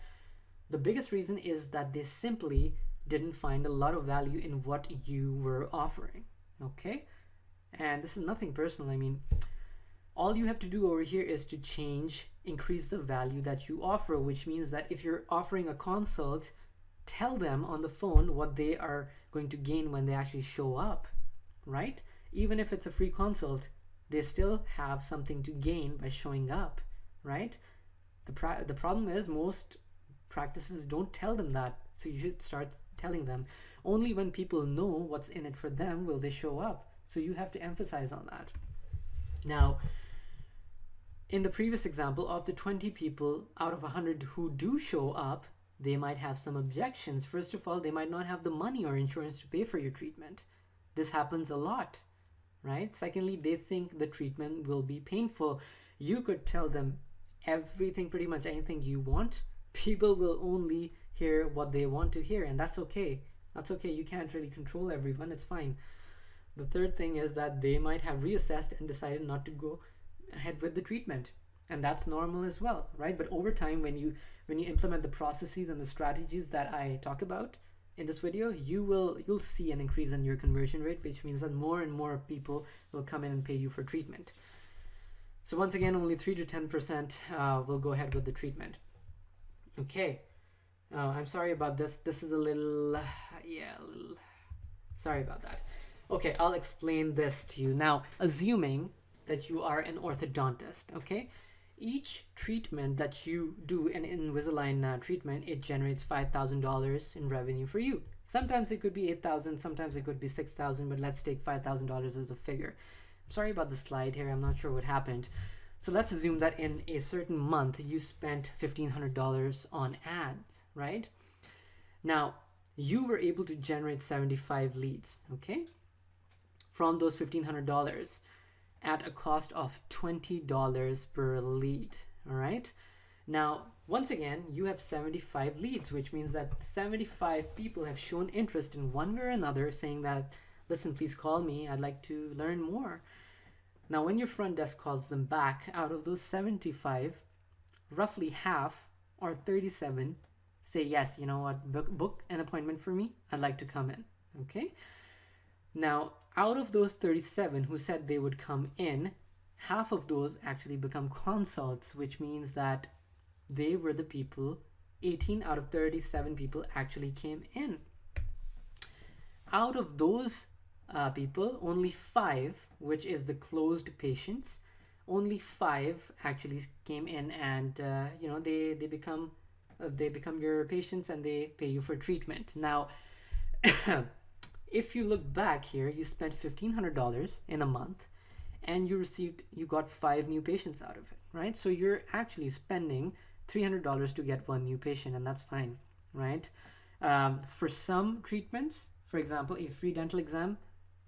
the biggest reason is that they simply didn't find a lot of value in what you were offering, okay? And this is nothing personal. All you have to do over here is to increase the value that you offer, which means that if you're offering a consult, tell them on the phone what they are going to gain when they actually show up, right? Even if it's a free consult, they still have something to gain by showing up, right? The problem is most practices don't tell them that, so you should start telling them. Only when people know what's in it for them will they show up, so you have to emphasize on that. Now, in the previous example, of the 20 people out of 100 who do show up, they might have some objections. First of all, they might not have the money or insurance to pay for your treatment. This happens a lot, right? Secondly, they think the treatment will be painful. You could tell them everything, pretty much anything you want. People will only hear what they want to hear, and that's okay. That's okay. You can't really control everyone. It's fine. The third thing is that they might have reassessed and decided not to go ahead with the treatment, and that's normal as well, right? But over time, when you implement the processes and the strategies that I talk about in this video, you'll see an increase in your conversion rate, which means that more and more people will come in and pay you for treatment. So once again, only 3 to 10% will go ahead with the treatment. Okay, I'm sorry about this. This is a little sorry about that. Okay, I'll explain this to you now. Assuming that you are an orthodontist, okay? Each treatment that you do, an Invisalign treatment, it generates $5,000 in revenue for you. Sometimes it could be $8,000, sometimes it could be $6,000, but let's take $5,000 as a figure. I'm sorry about the slide here, I'm not sure what happened. So let's assume that in a certain month you spent $1,500 on ads, right? Now, you were able to generate 75 leads, okay? From those $1,500 at a cost of $20 per lead, all right? Now, once again, you have 75 leads, which means that 75 people have shown interest in one way or another, saying that, listen, please call me, I'd like to learn more. Now, when your front desk calls them back, out of those 75, roughly half, or 37, say, yes, you know what, book an appointment for me, I'd like to come in, okay? Now, out of those 37 who said they would come in, half of those actually become consults, which means that they were the people, 18 out of 37 people actually came in. Out of those people, only 5, which is the closed patients, only 5 actually came in, and they become your patients and they pay you for treatment. Now, if you look back here, you spent $1,500 in a month, and you got 5 new patients out of it, right? So you're actually spending $300 to get 1 new patient, and that's fine, right? For some treatments, for example, a free dental exam,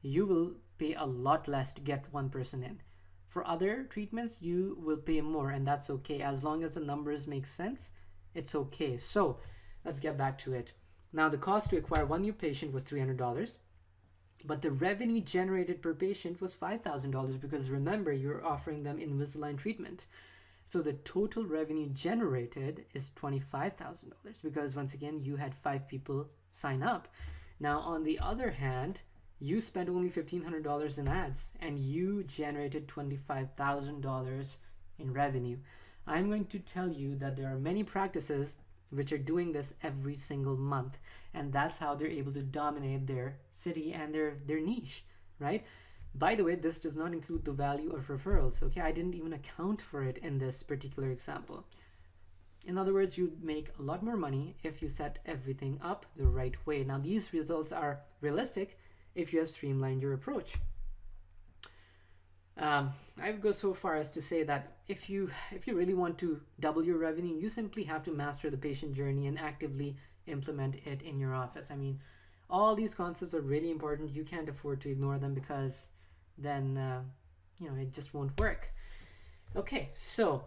you will pay a lot less to get 1 person in. For other treatments, you will pay more, and that's okay. As long as the numbers make sense, it's okay. So let's get back to it. Now, the cost to acquire 1 new patient was $300, but the revenue generated per patient was $5,000, because remember, you're offering them Invisalign treatment. So the total revenue generated is $25,000, because once again, you had 5 people sign up. Now, on the other hand, you spent only $1,500 in ads, and you generated $25,000 in revenue. I'm going to tell you that there are many practices which are doing this every single month, and that's how they're able to dominate their city and their niche, right? By the way, this does not include the value of referrals, okay? I didn't even account for it in this particular example. In other words, you make a lot more money if you set everything up the right way. Now, these results are realistic if you have streamlined your approach. I would go so far as to say that if you really want to double your revenue, you simply have to master the patient journey and actively implement it in your office. I mean, all these concepts are really important. You can't afford to ignore them, because then it just won't work. Okay, so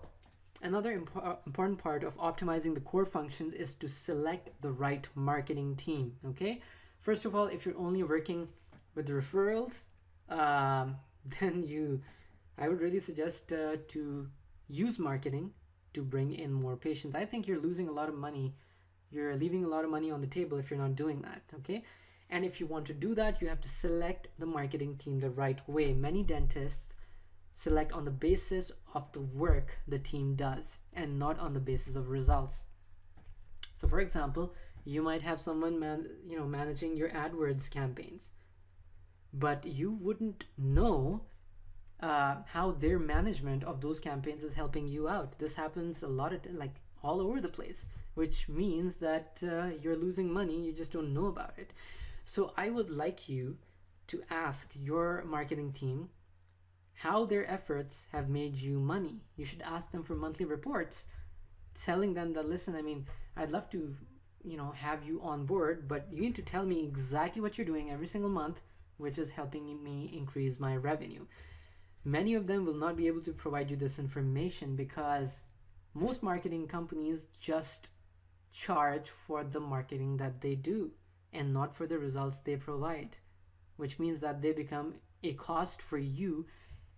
another important part of optimizing the core functions is to select the right marketing team. Okay, first of all, if you're only working with referrals, then I would really suggest to use marketing to bring in more patients. I think you're losing a lot of money. You're leaving a lot of money on the table if you're not doing that, okay? And if you want to do that, you have to select the marketing team the right way. Many dentists select on the basis of the work the team does and not on the basis of results. So for example, you might have someone managing your AdWords campaigns, but you wouldn't know how their management of those campaigns is helping you out. This happens a lot of all over the place, which means that you're losing money, you just don't know about it. So I would like you to ask your marketing team how their efforts have made you money. You should ask them for monthly reports telling them that, listen, I mean, I'd love to have you on board, but you need to tell me exactly what you're doing every single month, which is helping me increase my revenue. Many of them will not be able to provide you this information because most marketing companies just charge for the marketing that they do and not for the results they provide, which means that they become a cost for you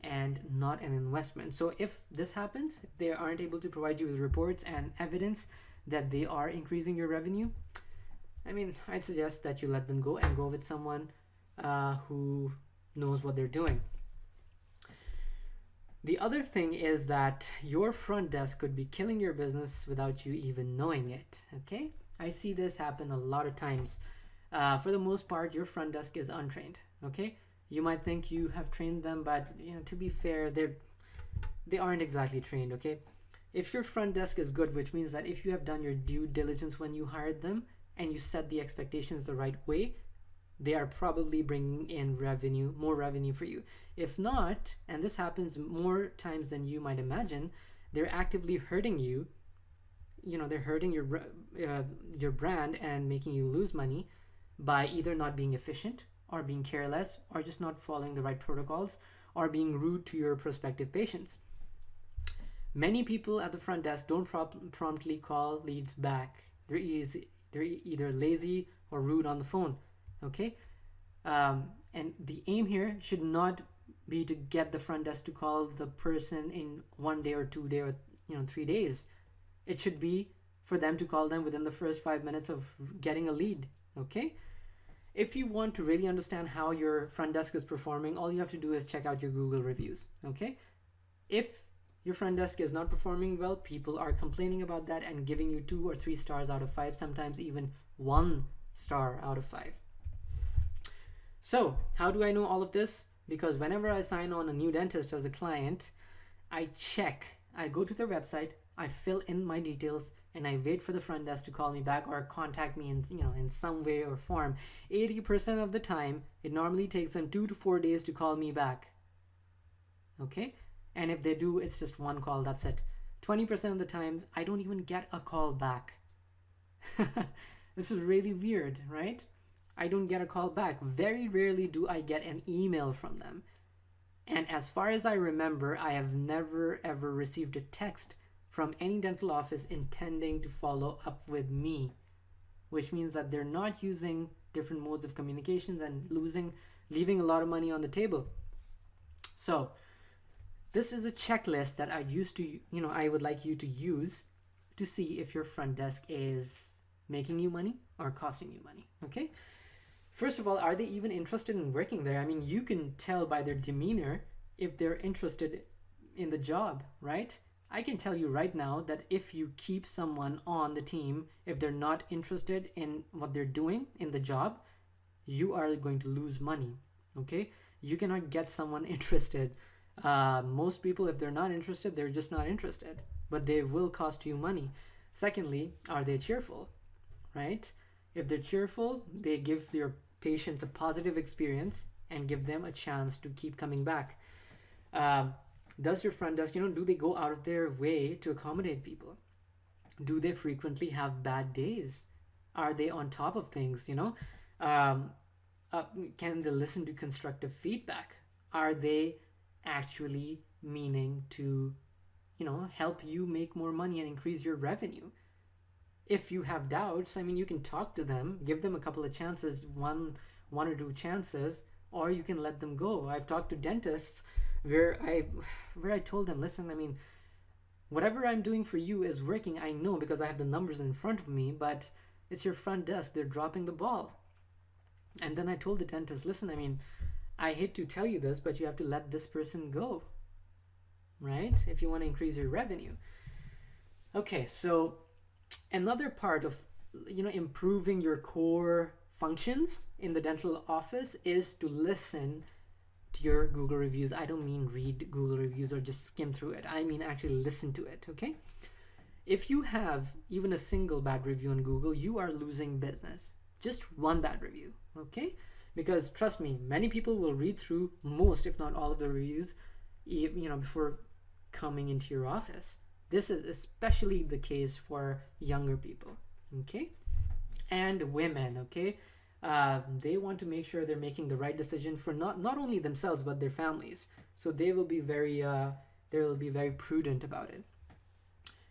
and not an investment. So if this happens, if they aren't able to provide you with reports and evidence that they are increasing your revenue, I mean, I'd suggest that you let them go and go with someone who knows what they're doing. The other thing is that your front desk could be killing your business without you even knowing it, okay? I see this happen a lot of times. For the most part, your front desk is untrained, okay? You might think you have trained them, but to be fair, they aren't exactly trained, okay? If your front desk is good, which means that if you have done your due diligence when you hired them and you set the expectations the right way, they are probably bringing in revenue, more revenue for you. If not, and this happens more times than you might imagine, they're actively hurting you. They're hurting your brand and making you lose money by either not being efficient or being careless or just not following the right protocols or being rude to your prospective patients. Many people at the front desk don't promptly call leads back. They're either lazy or rude on the phone. Okay, and the aim here should not be to get the front desk to call the person in 1 day or 2 day or 3 days. It should be for them to call them within the first 5 minutes of getting a lead. Okay, if you want to really understand how your front desk is performing, all you have to do is check out your Google reviews. Okay, if your front desk is not performing well, people are complaining about that and giving you 2 or 3 stars out of 5, sometimes even 1 star out of 5. So how do I know all of this? Because whenever I sign on a new dentist as a client, I go to their website, I fill in my details, and I wait for the front desk to call me back or contact me in some way or form. 80% of the time, it normally takes them 2 to 4 days to call me back. Okay, and if they do, it's just 1 call, that's it. 20% of the time, I don't even get a call back. This is really weird, right? I don't get a call back. Very rarely do I get an email from them. And as far as I remember, I have never ever received a text from any dental office intending to follow up with me, which means that they're not using different modes of communications and leaving a lot of money on the table. So this is a checklist that I would like you to use to see if your front desk is making you money or costing you money. Okay, first of all, are they even interested in working there? I mean, you can tell by their demeanor if they're interested in the job, right? I can tell you right now that if you keep someone on the team, if they're not interested in what they're doing in the job, you are going to lose money. Okay, you cannot get someone interested. Most people, if they're not interested, they're just not interested, but they will cost you money. Secondly, are they cheerful? Right? If they're cheerful, they give their patients a positive experience and give them a chance to keep coming back. Does your front desk, do they go out of their way to accommodate people? Do they frequently have bad days? Are they on top of things? Can they listen to constructive feedback? Are they actually meaning to help you make more money and increase your revenue? If you have doubts, you can talk to them, give them a couple of chances, one or 2 chances, or you can let them go. I've talked to dentists where I told them, listen, whatever I'm doing for you is working, I know, because I have the numbers in front of me, but it's your front desk, they're dropping the ball. And then I told the dentist, listen, I hate to tell you this, but you have to let this person go, right? If you want to increase your revenue. Okay, so another part of improving your core functions in the dental office is to listen to your Google reviews. I don't mean read Google reviews or just skim through it. I mean actually listen to it. Okay, if you have even a single bad review on Google, you are losing business. Just 1 bad review. Okay, because trust me, many people will read through most, if not all, of the reviews before coming into your office. This is especially the case for younger people, okay, and women. Okay, they want to make sure they're making the right decision for not only themselves but their families. So they will be very prudent about it.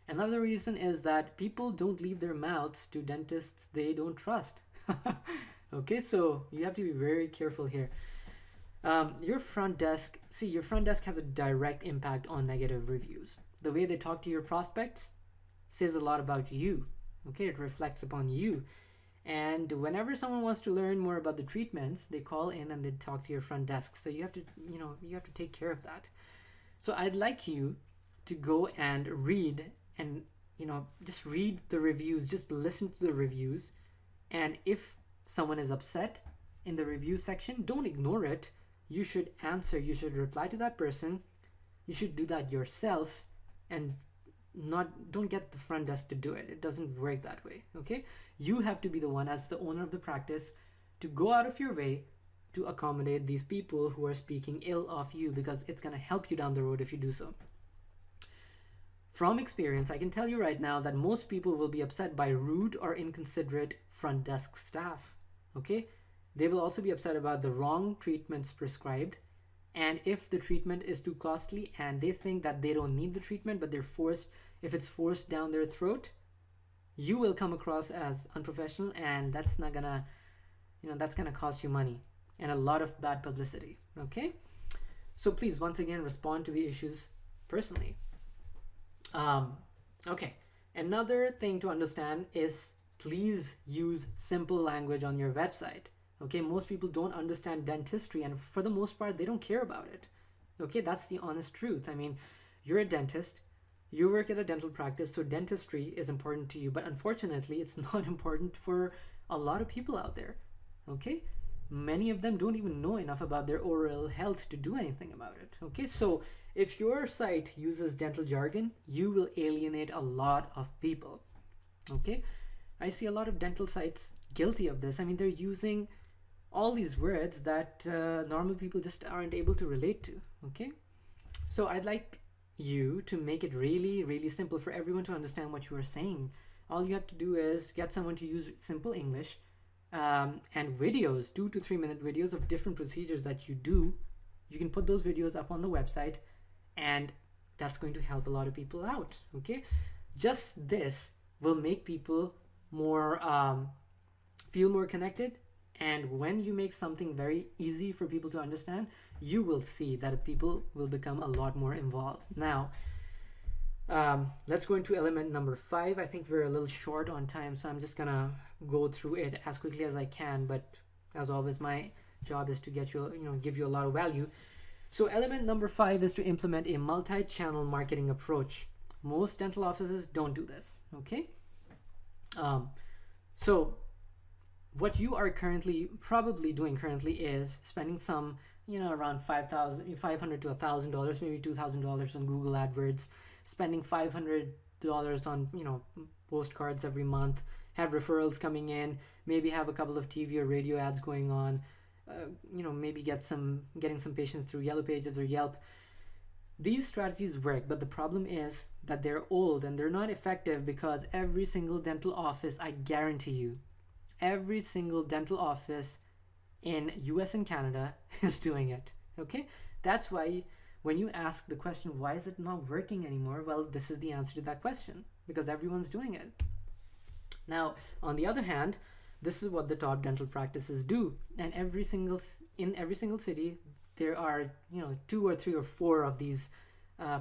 Another reason is that people don't leave their mouths to dentists they don't trust. Okay, so you have to be very careful here. Your front desk has a direct impact on negative reviews. The way they talk to your prospects says a lot about you. Okay, it reflects upon you. And whenever someone wants to learn more about the treatments, they call in and they talk to your front desk. So you have to take care of that. So I'd like you to go and read and just read the reviews, just listen to the reviews. And if someone is upset in the review section, don't ignore it. You should answer, you should reply to that person. You should do that yourself and don't get the front desk to do it. It doesn't work that way. Okay, you have to be the one, as the owner of the practice, to go out of your way to accommodate these people who are speaking ill of you, because it's going to help you down the road if you do so. From experience, I can tell you right now that most people will be upset by rude or inconsiderate front desk staff. Okay? They will also be upset about the wrong treatments prescribed, and if the treatment is too costly and they think that they don't need the treatment, but if it's forced down their throat, you will come across as unprofessional, and that's not gonna, that's gonna cost you money and a lot of bad publicity. Okay? So please, once again, respond to the issues personally. Okay, another thing to understand is please use simple language on your website. Okay, most people don't understand dentistry, and for the most part, they don't care about it. Okay, that's the honest truth. I mean, you're a dentist, you work at a dental practice, so dentistry is important to you, but unfortunately, it's not important for a lot of people out there. Okay, many of them don't even know enough about their oral health to do anything about it. Okay, so if your site uses dental jargon, you will alienate a lot of people. Okay, I see a lot of dental sites guilty of this. I mean, they're using all these words that normal people just aren't able to relate to. Okay, so I'd like you to make it really, really simple for everyone to understand what you are saying. All you have to do is get someone to use simple English, and videos, 2 to 3 minute videos of different procedures that you do. You can put those videos up on the website, and that's going to help a lot of people out. Okay, just this will make people more feel more connected, and when you make something very easy for people to understand, you will see that people will become a lot more involved. Now let's go into element number 5. I think we're a little short on time, so I'm just gonna go through it as quickly as I can, but as always, my job is to get you, give you a lot of value. So element number 5 is to implement a multi-channel marketing approach. Most dental offices don't do this. Okay, so what you are probably doing currently is spending some, around $500 to $1,000, maybe $2,000 on Google AdWords, spending $500 on, postcards every month, have referrals coming in, maybe have a couple of TV or radio ads going on, maybe getting some patients through Yellow Pages or Yelp. These strategies work, but the problem is that they're old and they're not effective, because every single dental office, I guarantee you, every single dental office in US and Canada is doing it. Okay, that's why when you ask the question, why is it not working anymore? Well, this is the answer to that question, because everyone's doing it. Now, on the other hand, this is what the top dental practices do, and in every single city there are 2 or 3 or 4 of these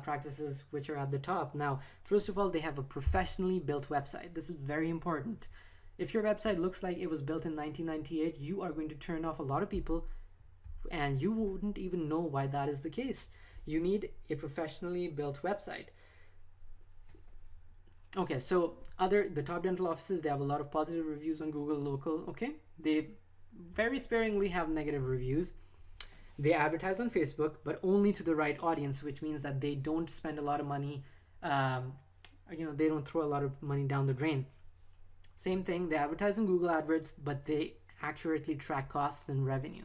practices which are at the top. Now, first of all, they have a professionally built website. This is very important. If your website looks like it was built in 1998, you are going to turn off a lot of people, and you wouldn't even know why that is the case. You need a professionally built website. Okay, so the top dental offices, they have a lot of positive reviews on Google Local. Okay, they very sparingly have negative reviews. They advertise on Facebook, but only to the right audience, which means that they don't spend a lot of money. They don't throw a lot of money down the drain. Same thing, they advertise on Google AdWords, but they accurately track costs and revenue.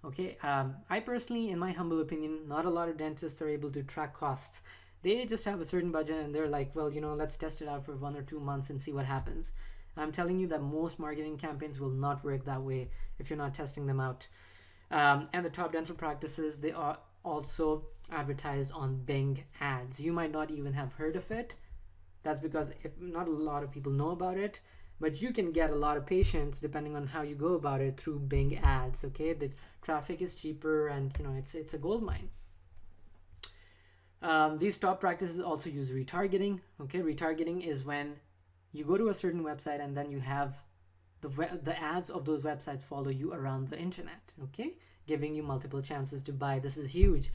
Okay, I personally, in my humble opinion, not a lot of dentists are able to track costs. They just have a certain budget and they're like, well, let's test it out for 1 or 2 months and see what happens. I'm telling you that most marketing campaigns will not work that way if you're not testing them out. And the top dental practices, they are also advertised on Bing ads. You might not even have heard of it. That's because not a lot of people know about it, but you can get a lot of patients depending on how you go about it through Bing ads. Okay, the traffic is cheaper, and it's a gold mine. These top practices also use retargeting. Okay, retargeting is when you go to a certain website and then you have the ads of those websites follow you around the internet. Okay, giving you multiple chances to buy. This is huge.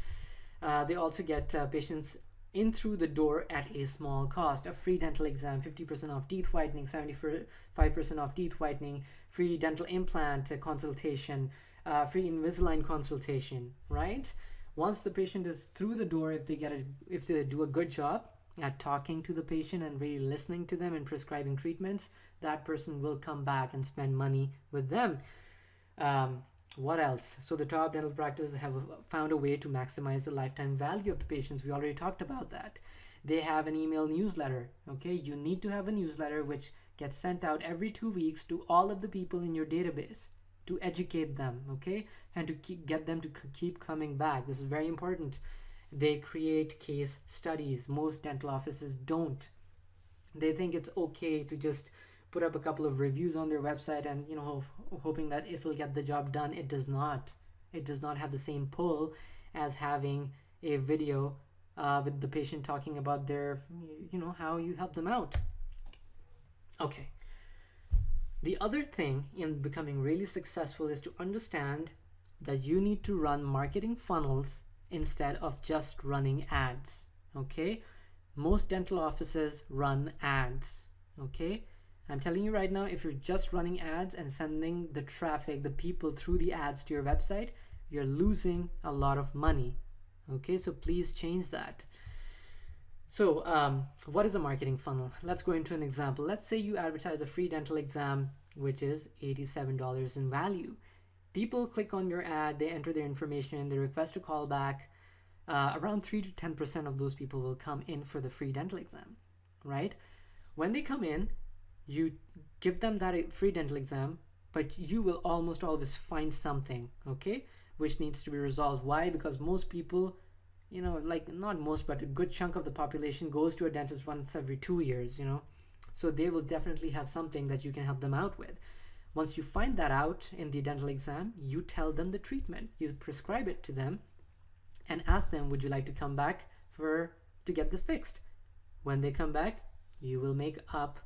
They also get patients in through the door at a small cost. A free dental exam, 50% off teeth whitening, 75% off teeth whitening, free dental implant consultation, free Invisalign consultation, right? Once the patient is through the door, if they do a good job at talking to the patient and really listening to them and prescribing treatments, that person will come back and spend money with them. What else? So the top dental practices have found a way to maximize the lifetime value of the patients. We already talked about that. They have an email newsletter. Okay, you need to have a newsletter which gets sent out every 2 weeks to all of the people in your database to educate them, okay, and to get them to keep coming back. This is very important. They create case studies. Most dental offices don't. They think it's okay to just put up a couple of reviews on their website and hoping that it will get the job done. It does not. It does not have the same pull as having a video with the patient talking about their how you help them out. Okay, the other thing in becoming really successful is to understand that you need to run marketing funnels instead of just running ads. Okay, most dental offices run ads. Okay, I'm telling you right now, if you're just running ads and sending the traffic, the people through the ads to your website, you're losing a lot of money. Okay, so please change that. So what is a marketing funnel? Let's go into an example. Let's say you advertise a free dental exam, which is $87 in value. People click on your ad, they enter their information, they request a call back. Around 3 to 10% of those people will come in for the free dental exam, right? When they come in, you give them that free dental exam, but you will almost always find something, okay, which needs to be resolved. Why? Because most people, like not most, but a good chunk of the population goes to a dentist once every 2 years, so they will definitely have something that you can help them out with. Once you find that out in the dental exam, you tell them the treatment, you prescribe it to them and ask them, would you like to come back to get this fixed? When they come back, you will make up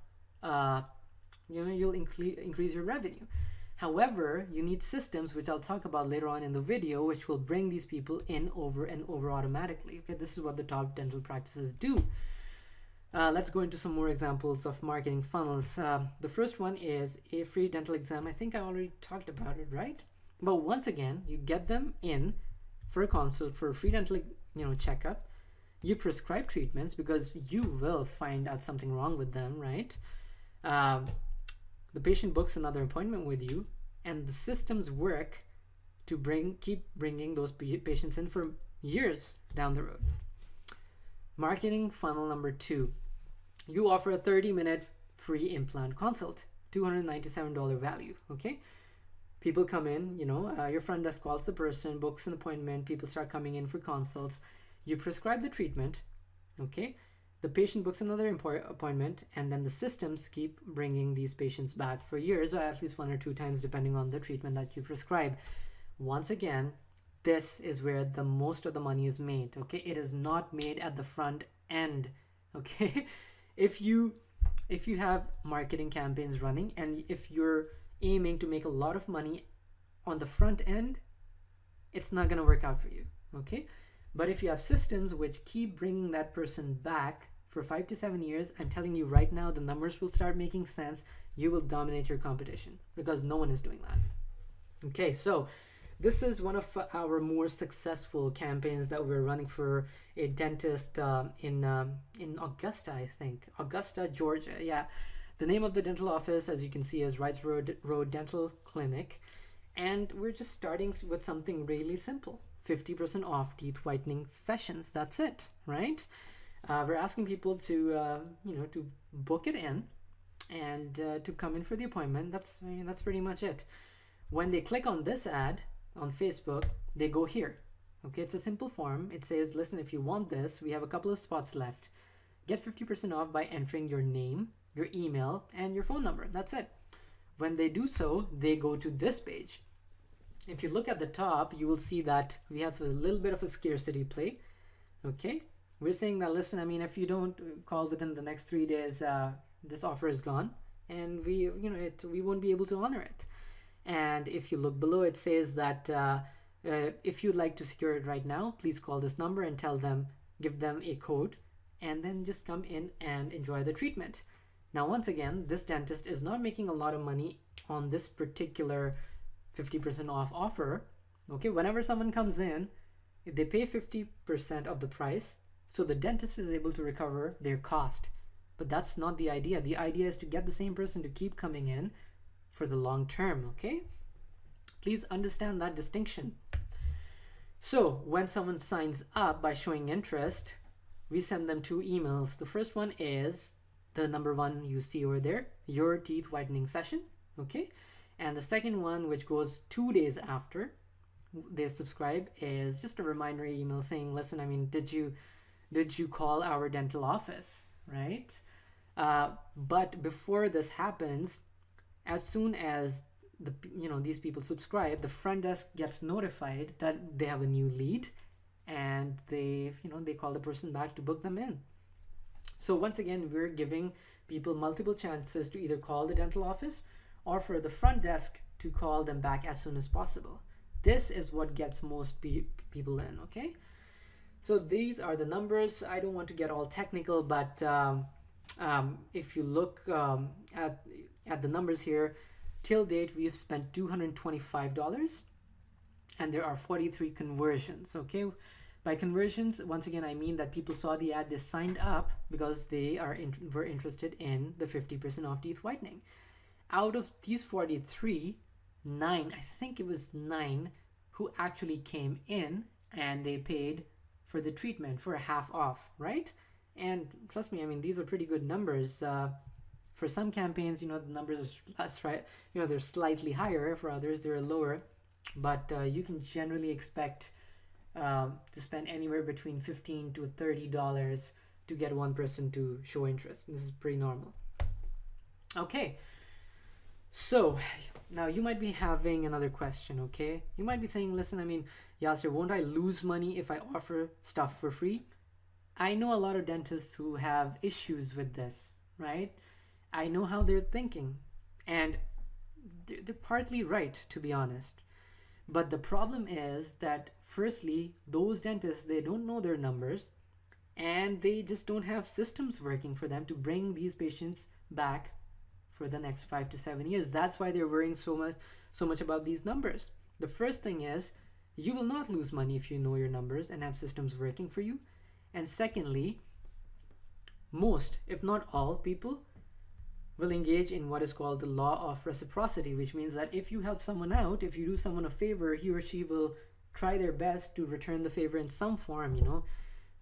you'll increase your revenue. However, you need systems, which I'll talk about later on in the video, which will bring these people in over and over automatically. Okay, this is what the top dental practices do. Let's go into some more examples of marketing funnels. The first one is a free dental exam. I think I already talked about it, right? But once again, you get them in for a consult, for a free dental checkup. You prescribe treatments because you will find out something wrong with them, right? The patient books another appointment with you, and the systems work to keep bringing those patients in for years down the road. Marketing funnel number 2. You offer a 30-minute free implant consult, $297 value. Okay, people come in, your front desk calls the person, books an appointment, people start coming in for consults. You prescribe the treatment, okay, the patient books another appointment, and then the systems keep bringing these patients back for years, or at least 1 or 2 times depending on the treatment that you prescribe. Once again, this is where the most of the money is made. Okay, it is not made at the front end. Okay, if you have marketing campaigns running and if you're aiming to make a lot of money on the front end, it's not going to work out for you. Okay, but if you have systems which keep bringing that person back for 5 to 7 years, I'm telling you right now, the numbers will start making sense. You will dominate your competition because no one is doing that. Okay, so this is one of our more successful campaigns that we're running for a dentist in Augusta, I think. Augusta, Georgia. Yeah. The name of the dental office, as you can see, is Wrights Road Dental Clinic. And we're just starting with something really simple. 50% off teeth whitening sessions. That's it, right? We're asking people to to book it in and to come in for the appointment. That's pretty much it. When they click on this ad on Facebook, they go here. Okay, it's a simple form. It says, listen, if you want this, we have a couple of spots left. Get 50% off by entering your name, your email, and your phone number. That's it. When they do so, they go to this page. If you look at the top, you will see that we have a little bit of a scarcity play. Okay, we're saying that, listen, I mean, if you don't call within the next 3 days, this offer is gone, and we won't be able to honor it. And if you look below, it says that if you'd like to secure it right now, please call this number and give them a code, and then just come in and enjoy the treatment. Now, once again, this dentist is not making a lot of money on this particular 50% off offer. Okay, whenever someone comes in, they pay 50% of the price, so the dentist is able to recover their cost. But that's not the idea. The idea is to get the same person to keep coming in for the long term. Okay, Please understand that distinction. So when someone signs up by showing interest, we send them 2 emails. The first one is the number 1 you see over there, your teeth whitening session, okay? And the second one, which goes 2 days after they subscribe, is just a reminder email saying, listen, I mean, did you call our dental office, right? But before this happens, as soon as these people subscribe, the front desk gets notified that they have a new lead, and they call the person back to book them in. So once again, we're giving people multiple chances to either call the dental office or for the front desk to call them back as soon as possible. This is what gets most people in, okay? So these are the numbers. I don't want to get all technical, but if you look at the numbers here, till date, we've spent $225, and there are 43 conversions, okay? By conversions, once again, I mean that people saw the ad, they signed up because they were interested in the 50% off teeth whitening. Out of these 43, 9, I think it was 9, who actually came in and they paid for the treatment for half off, right? And trust me, I mean, these are pretty good numbers. For some campaigns, the numbers are right, they're slightly higher. For others, they're lower. But you can generally expect to spend anywhere between $15 to $30 to get one person to show interest. This is pretty normal. Okay. So now you might be having another question, okay? You might be saying, listen, I mean, Yasser, won't I lose money if I offer stuff for free? I know a lot of dentists who have issues with this, right? I know how they're thinking, and they're partly right, to be honest. But the problem is that, firstly, those dentists, they don't know their numbers, and they just don't have systems working for them to bring these patients back for the next 5 to 7 years. That's why they're worrying so much about these numbers. The first thing is, you will not lose money if you know your numbers and have systems working for you. And secondly, most, if not all, people will engage in what is called the law of reciprocity, which means that if you help someone out, if you do someone a favor, he or she will try their best to return the favor in some form,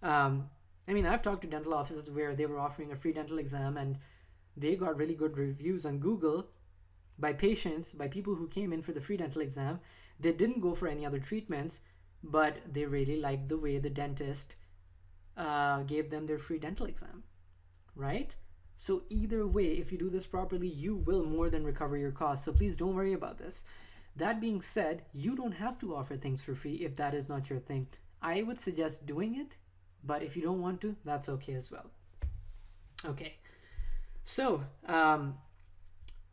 I mean, I've talked to dental offices where they were offering a free dental exam, and they got really good reviews on Google by patients, by people who came in for the free dental exam. They didn't go for any other treatments, but they really liked the way the dentist gave them their free dental exam, right? So either way, if you do this properly, you will more than recover your costs. So please don't worry about this. That being said, you don't have to offer things for free if that is not your thing. I would suggest doing it, but if you don't want to, that's okay as well. Okay. So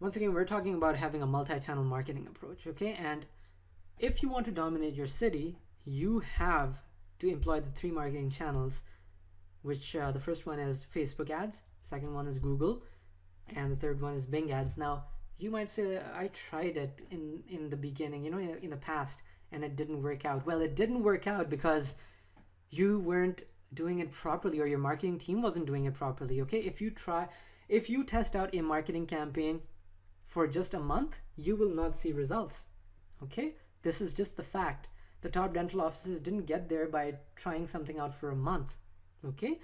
once again, we're talking about having a multi-channel marketing approach, okay? And if you want to dominate your city, you have to employ the 3 marketing channels, which the first one is Facebook ads, second one is Google, and the third one is Bing ads. Now, you might say, I tried it in the beginning, in the past, and it didn't work out. Well, it didn't work out because you weren't doing it properly, or your marketing team wasn't doing it properly, okay? If you test out a marketing campaign for just a month, you will not see results, okay? This is just the fact. The top dental offices didn't get there by trying something out for a month, okay?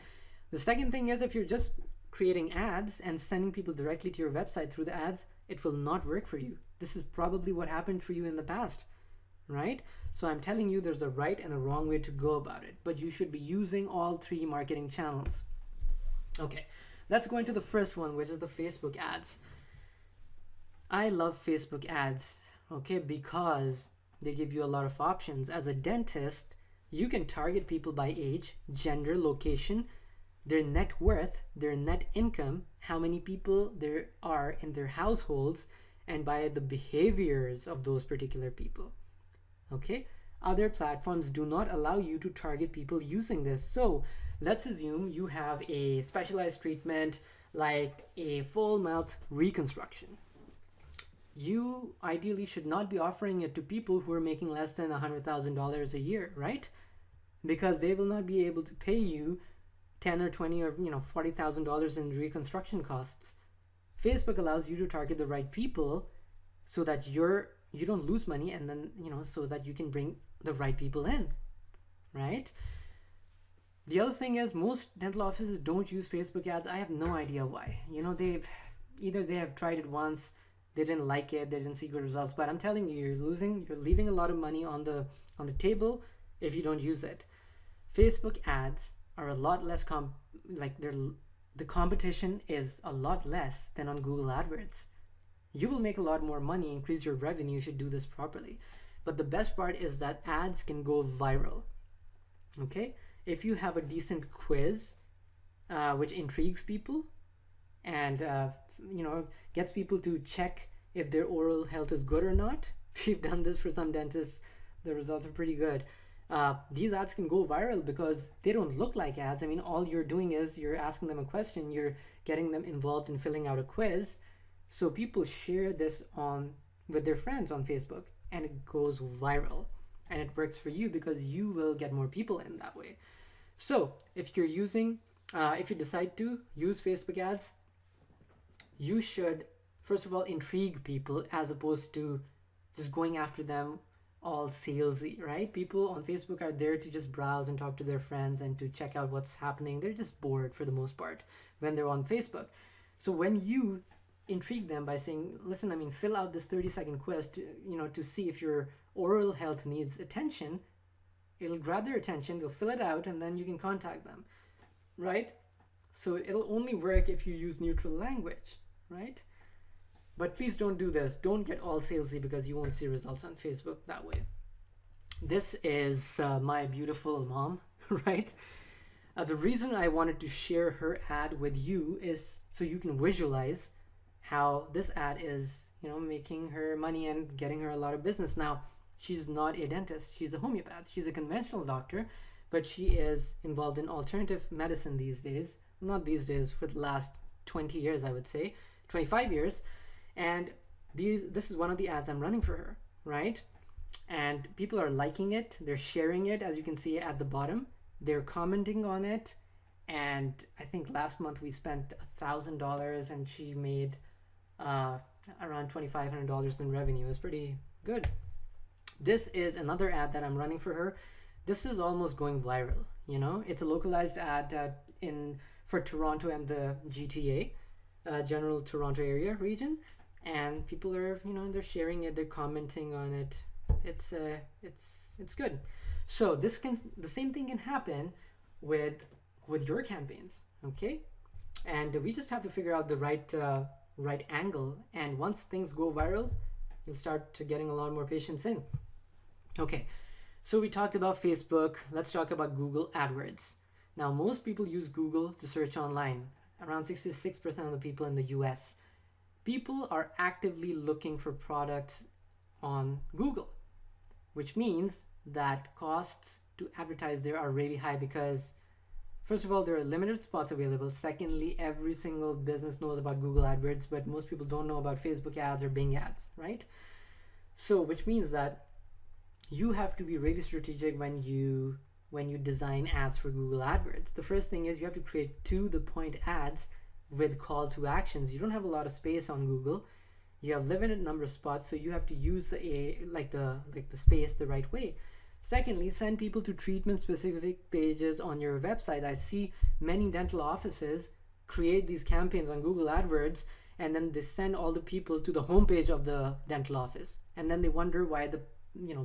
The second thing is, if you're just creating ads and sending people directly to your website through the ads, it will not work for you. This is probably what happened for you in the past, right? So I'm telling you, there's a right and a wrong way to go about it, but you should be using all 3 marketing channels. Okay, let's go into the first one, which is the Facebook ads. I love Facebook ads, okay, because they give you a lot of options. As a dentist, you can target people by age, gender, location, their net worth, their net income, how many people there are in their households, and by the behaviors of those particular people. Okay, other platforms do not allow you to target people using this. So let's assume you have a specialized treatment like a full mouth reconstruction. You ideally should not be offering it to people who are making less than $100,000 a year, right? Because they will not be able to pay you $10 or $20 or $40,000 in reconstruction costs. Facebook allows you to target the right people so that your you don't lose money, and then, so that you can bring the right people in, right? The other thing is, most dental offices don't use Facebook ads. I have no idea why. They have tried it once, they didn't like it, they didn't see good results. But I'm telling you, you're leaving a lot of money on the table if you don't use it. Facebook ads are a lot less the competition is a lot less than on Google AdWords. You will make a lot more money, increase your revenue if you do this properly. But the best part is that ads can go viral. Okay? If you have a decent quiz, which intrigues people and gets people to check if their oral health is good or not. We've done this for some dentists. The results are pretty good. These ads can go viral because they don't look like ads. I mean, all you're doing is you're asking them a question, you're getting them involved in filling out a quiz. So people share this with their friends on Facebook, and it goes viral. And it works for you because you will get more people in that way. So if you decide to use Facebook ads, you should first of all intrigue people as opposed to just going after them all salesy, right? People on Facebook are there to just browse and talk to their friends and to check out what's happening. They're just bored for the most part when they're on Facebook. So when you intrigue them by saying, listen, fill out this 30-second quiz to see if your oral health needs attention, it'll grab their attention, they'll fill it out, and then you can contact them, right? So it'll only work if you use neutral language, right? But please don't do this. Don't get all salesy because you won't see results on Facebook that way. This is my beautiful mom, right? The reason I wanted to share her ad with you is so you can visualize how this ad is, making her money and getting her a lot of business. Now, she's not a dentist. She's a homeopath. She's a conventional doctor, but she is involved in alternative medicine these days. Not these days, for the last 20 years, I would say, 25 years. And this is one of the ads I'm running for her, right? And people are liking it. They're sharing it, as you can see at the bottom. They're commenting on it. And I think last month we spent $1,000 and she made around $2,500 in revenue. It's pretty good. This is another ad that I'm running for her. This is almost going viral. It's a localized ad for Toronto and the GTA, general Toronto area region. And people are, they're sharing it, they're commenting on it. It's good. So the same thing can happen with your campaigns, okay? And we just have to figure out the right angle. And once things go viral, you'll start to getting a lot more patients in. Okay, so we talked about Facebook. Let's talk about Google AdWords. Now, most people use Google to search online. Around 66% of the people in the US. People are actively looking for products on Google, which means that costs to advertise there are really high because, first of all, there are limited spots available. Secondly, every single business knows about Google AdWords, but most people don't know about Facebook ads or Bing ads, right? So, which means that you have to be really strategic when you design ads for Google AdWords. The first thing is you have to create to-the-point ads with call to actions. You don't have a lot of space on Google. You have limited number of spots, so you have to use the space the right way. Secondly, send people to treatment specific pages on your website. I see many dental offices create these campaigns on Google AdWords, and then they send all the people to the homepage of the dental office, and then they wonder why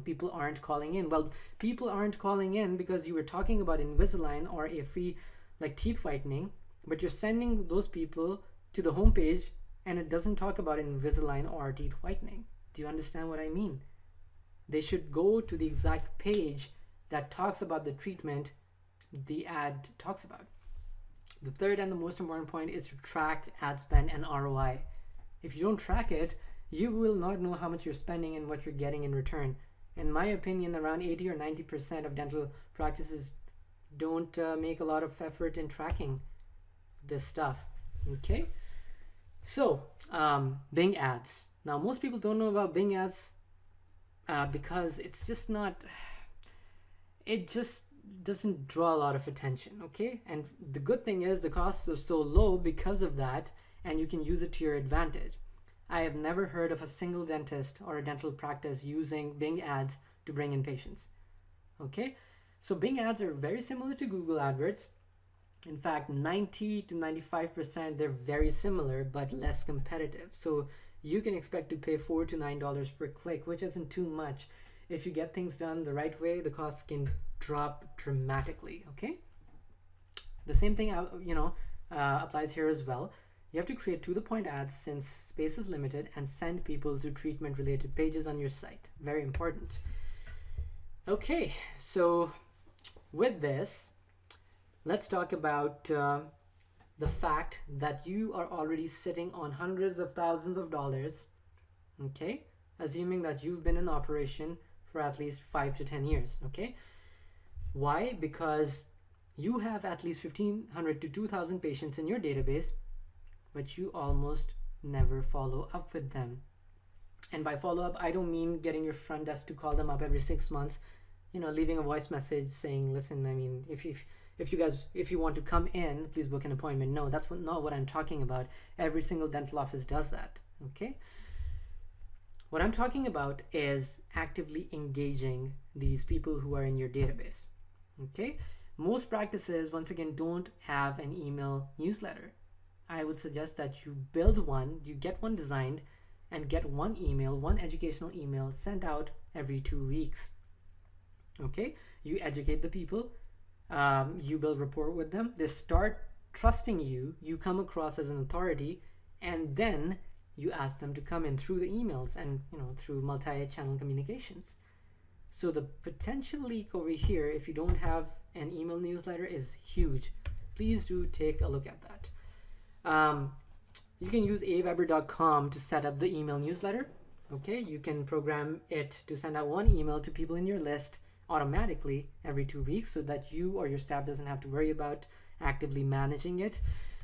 people aren't calling in. Well, people aren't calling in because you were talking about Invisalign or a free teeth whitening, but you're sending those people to the homepage and it doesn't talk about Invisalign or teeth whitening. Do you understand what I mean? They should go to the exact page that talks about the treatment the ad talks about. The third and the most important point is to track ad spend and ROI. If you don't track it, you will not know how much you're spending and what you're getting in return. In my opinion, around 80 or 90% of dental practices don't make a lot of effort in tracking this stuff. Okay, so Bing ads. Now, most people don't know about Bing ads because it's just not, it just doesn't draw a lot of attention. Okay, and the good thing is the costs are so low because of that, and you can use it to your advantage. I have never heard of a single dentist or a dental practice using Bing ads to bring in patients. Okay, so Bing ads are very similar to Google AdWords. In fact, 90 to 95%, they're very similar but less competitive. So you can expect to pay $4 to $9 per click, which isn't too much. If you get things done the right way, the costs can drop dramatically. Okay, the same thing applies here as well. You have to create to-the-point ads since space is limited, and send people to treatment-related pages on your site. Very important. Okay, so with this, let's talk about the fact that you are already sitting on hundreds of thousands of dollars, okay? Assuming that you've been in operation for at least 5 to 10 years, okay? Why? Because you have at least 1,500 to 2,000 patients in your database, but you almost never follow up with them. And by follow up, I don't mean getting your front desk to call them up every 6 months, leaving a voice message saying, listen, I mean, if you want to come in, please book an appointment. No, that's not what I'm talking about. Every single dental office does that, okay? What I'm talking about is actively engaging these people who are in your database, okay? Most practices, once again, don't have an email newsletter. I would suggest that you build one, you get one designed, and get one educational email sent out every 2 weeks. Okay, you educate the people, you build rapport with them, they start trusting you, you come across as an authority, and then you ask them to come in through the emails and through multi-channel communications. So the potential leak over here, if you don't have an email newsletter, is huge. Please do take a look at that. You can use aweber.com to set up the email newsletter. Okay, you can program it to send out one email to people in your list automatically every 2 weeks, so that you or your staff doesn't have to worry about actively managing it.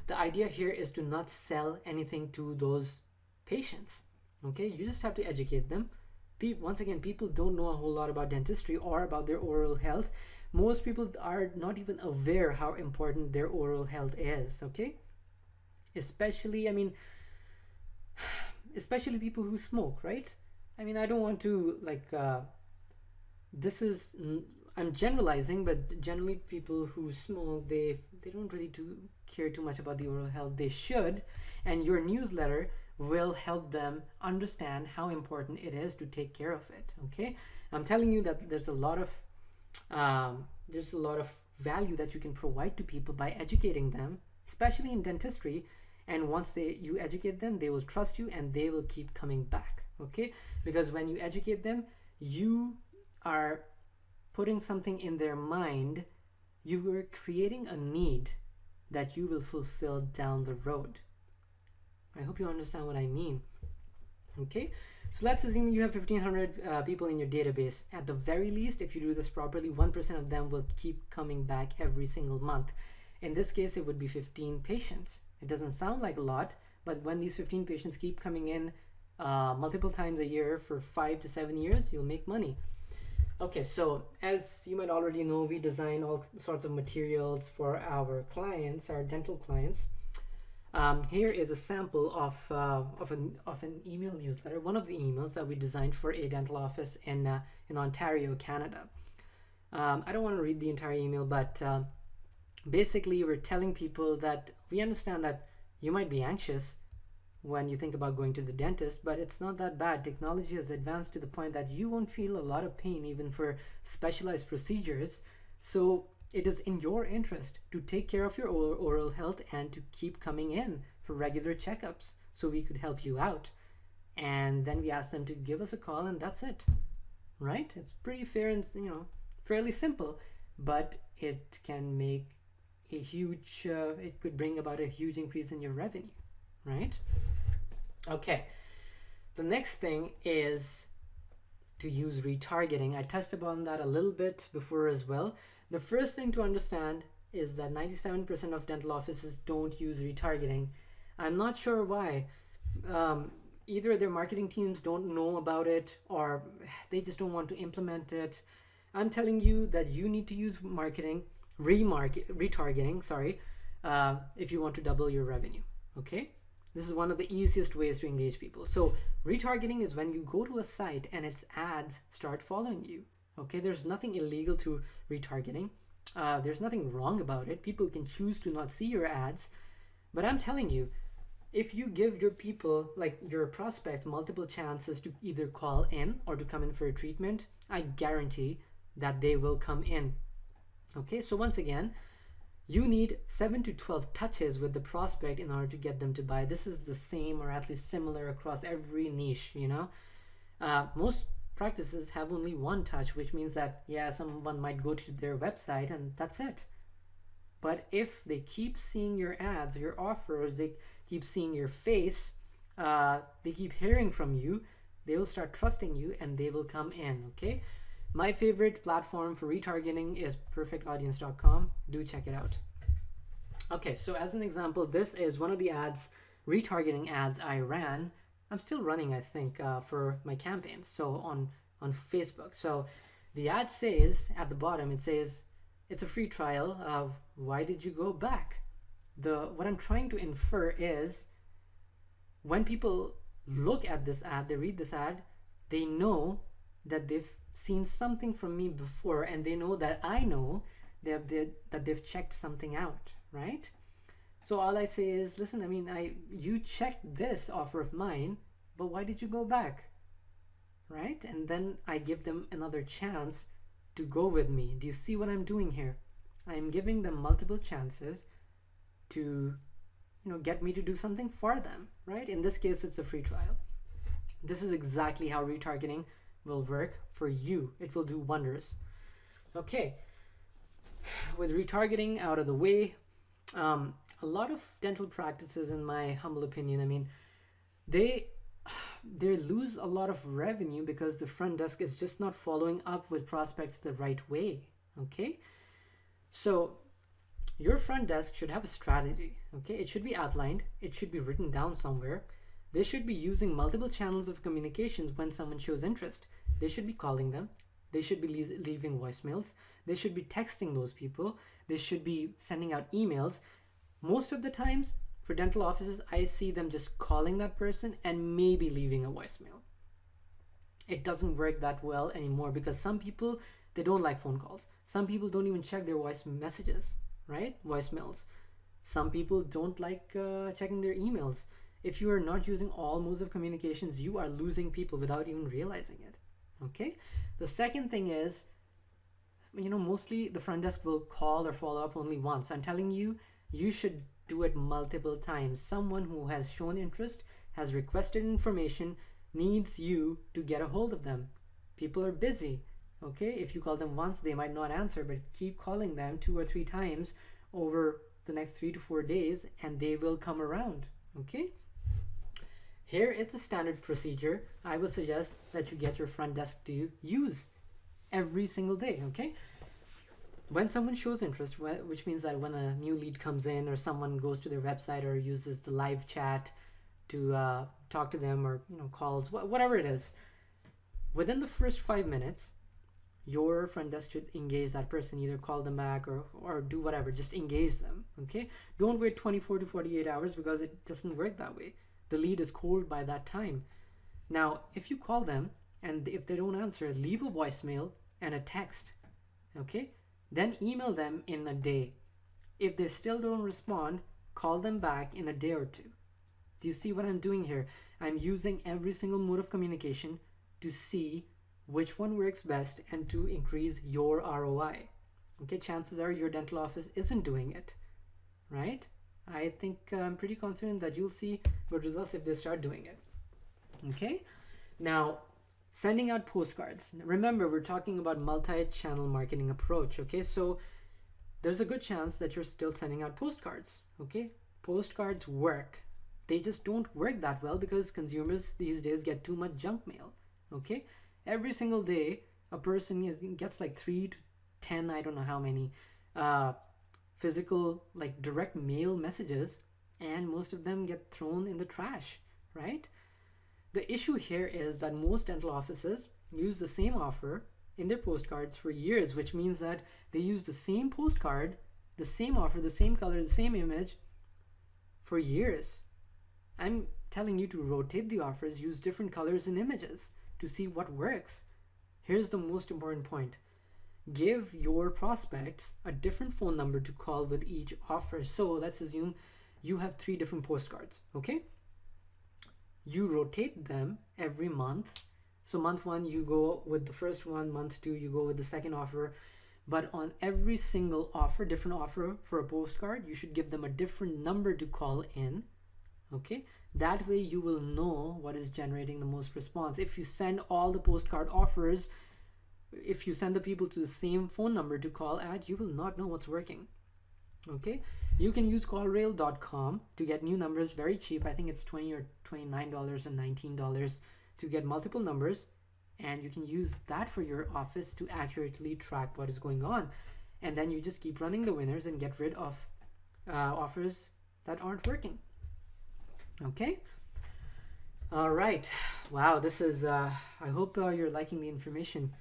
The idea here is to not sell anything to those patients. Okay, you just have to educate them. Once again, people don't know a whole lot about dentistry or about their oral health. Most people are not even aware how important their oral health is. Okay, especially people who smoke, right? I mean, I don't want to I'm generalizing, but generally people who smoke, they don't really care too much about the oral health. They should, and your newsletter will help them understand how important it is to take care of it. Okay, I'm telling you that there's a lot of value that you can provide to people by educating them, especially in dentistry. And once you educate them, they will trust you and they will keep coming back. Okay, because when you educate them, you are putting something in their mind. You are creating a need that you will fulfill down the road. I hope you understand what I mean. Okay, so let's assume you have 1,500 people in your database. At the very least, if you do this properly, 1% of them will keep coming back every single month. In this case, it would be 15 patients. It doesn't sound like a lot, but when these 15 patients keep coming in multiple times a year for 5 to 7 years, you'll make money. Okay, so as you might already know, we design all sorts of materials for our clients, our dental clients. Here is a sample of an email newsletter, one of the emails that we designed for a dental office in Ontario, Canada. I don't want to read the entire email, but basically we're telling people that we understand that you might be anxious when you think about going to the dentist, but it's not that bad. Technology has advanced to the point that you won't feel a lot of pain even for specialized procedures. So it is in your interest to take care of your oral health and to keep coming in for regular checkups so we could help you out. And then we ask them to give us a call, and that's it, right? It's pretty fair and fairly simple, but it can make a huge it could bring about a huge increase in your revenue, right? Okay, the next thing is to use retargeting. I touched upon that a little bit before as well. The first thing to understand is that 97% of dental offices don't use retargeting. I'm not sure why. Either their marketing teams don't know about it or they just don't want to implement it. I'm telling you that you need to use retargeting, if you want to double your revenue. Okay, This is one of the easiest ways to engage people. So retargeting is when you go to a site and its ads start following you. Okay, there's nothing illegal to retargeting. There's nothing wrong about it. People can choose to not see your ads. But I'm telling you, if you give your people, like your prospects, multiple chances to either call in or to come in for a treatment, I guarantee that they will come in. Okay, so once again, you need 7 to 12 touches with the prospect in order to get them to buy. This is the same or at least similar across every niche, you know. Most practices have only one touch, which means that, yeah, someone might go to their website and that's it. But if they keep seeing your ads, your offers, they keep seeing your face, they keep hearing from you, they will start trusting you and they will come in, okay? My favorite platform for retargeting is perfectaudience.com. Do check it out. Okay, so as an example, this is one of the ads, retargeting ads I ran. I'm still running, I think, for my campaigns, so on Facebook. So the ad says, at the bottom, it says, it's a free trial. Why did you go back? What I'm trying to infer is when people look at this ad, they read this ad, they know that they've seen something from me before, and they know that I know that they've checked something out, right? So all I say is, listen, I mean, you checked this offer of mine, but why did you go back, right? And then I give them another chance to go with me. Do you see what I'm doing here? I'm giving them multiple chances to, get me to do something for them, right? In this case, it's a free trial. This is exactly how retargeting will work for you. It will do wonders. Okay, with retargeting out of the way, a lot of dental practices, in my humble opinion, I mean, they lose a lot of revenue because the front desk is just not following up with prospects the right way. Okay, so your front desk should have a strategy. Okay, it should be outlined, it should be written down somewhere. They should be using multiple channels of communications when someone shows interest. They should be calling them, they should be leaving voicemails, they should be texting those people, they should be sending out emails. Most of the times for dental offices, I see them just calling that person and maybe leaving a voicemail. It doesn't work that well anymore because some people, they don't like phone calls. Some people don't even check their voice messages, right? Voicemails. Some people don't like checking their emails. If you are not using all modes of communications, you are losing people without even realizing it. Okay? The second thing is, mostly the front desk will call or follow up only once. I'm telling you, you should do it multiple times. Someone who has shown interest, has requested information, needs you to get a hold of them. People are busy. Okay? If you call them once, they might not answer, but keep calling them 2 or 3 times over the next 3 to 4 days and they will come around. Okay? Here it's a standard procedure I would suggest that you get your front desk to use every single day, okay? When someone shows interest, which means that when a new lead comes in or someone goes to their website or uses the live chat to talk to them or calls, whatever it is, within the first 5 minutes, your front desk should engage that person, either call them back or do whatever, just engage them, okay? Don't wait 24 to 48 hours because it doesn't work that way. The lead is cold by that time. Now, if you call them and if they don't answer, leave a voicemail and a text, okay? Then email them in a day. If they still don't respond, call them back in a day or 2. Do you see what I'm doing here? I'm using every single mode of communication to see which one works best and to increase your ROI. Okay, chances are your dental office isn't doing it, right? I think I'm pretty confident that you'll see good results if they start doing it. Okay, now sending out postcards. Remember, we're talking about multi-channel marketing approach. Okay, so there's a good chance that you're still sending out postcards. Okay, postcards work. They just don't work that well because consumers these days get too much junk mail. Okay, every single day a person gets like 3 to 10, I don't know how many, physical like direct mail messages, and most of them get thrown in the trash, right? The issue here is that most dental offices use the same offer in their postcards for years, which means that they use the same postcard, the same offer, the same color, the same image for years. I'm telling you to rotate the offers, use different colors and images to see what works. Here's the most important point. Give your prospects a different phone number to call with each offer. So let's assume you have 3 different postcards, okay? You rotate them every month. So month 1 you go with the first one, month 2 you go with the second offer, but on every single offer, different offer for a postcard, you should give them a different number to call in, okay? That way you will know what is generating the most response. If you send all the postcard offers, if you send the people to the same phone number to call at, you will not know what's working, okay? You can use callrail.com to get new numbers very cheap. I think it's $20 or $29 and $19 to get multiple numbers, and you can use that for your office to accurately track what is going on. And then you just keep running the winners and get rid of offers that aren't working. Okay? All right. Wow, this is, I hope you're liking the information.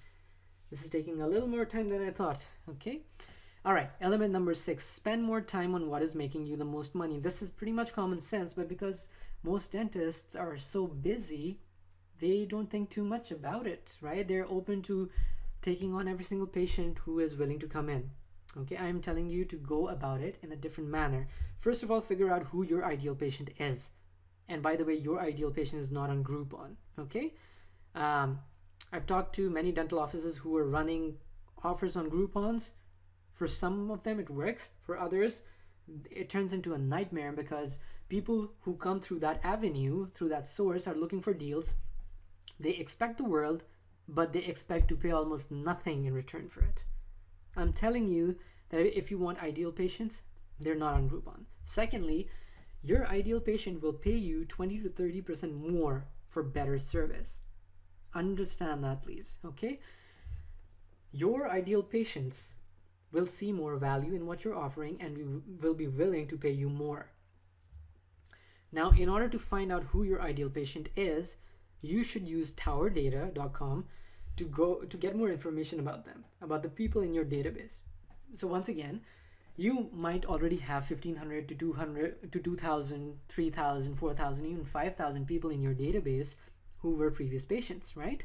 This is taking a little more time than I thought. Okay? All right, element number 6, spend more time on what is making you the most money. This is pretty much common sense, but because most dentists are so busy, they don't think too much about it, right? They're open to taking on every single patient who is willing to come in. Okay, I'm telling you to go about it in a different manner. First of all, figure out who your ideal patient is. And by the way, your ideal patient is not on Groupon, okay? I've talked to many dental offices who are running offers on Groupons. For some of them, it works. For others, it turns into a nightmare because people who come through that avenue, through that source, are looking for deals. They expect the world, but they expect to pay almost nothing in return for it. I'm telling you that if you want ideal patients, they're not on Groupon. Secondly, your ideal patient will pay you 20 to 30% more for better service. Understand that, please, okay? Your ideal patients will see more value in what you're offering and will be willing to pay you more. Now, in order to find out who your ideal patient is, you should use towerdata.com to get more information about them, about the people in your database. So once again, you might already have 1,500 to 200 to 2,000, 3,000, 4,000, even 5,000 people in your database who were previous patients, right?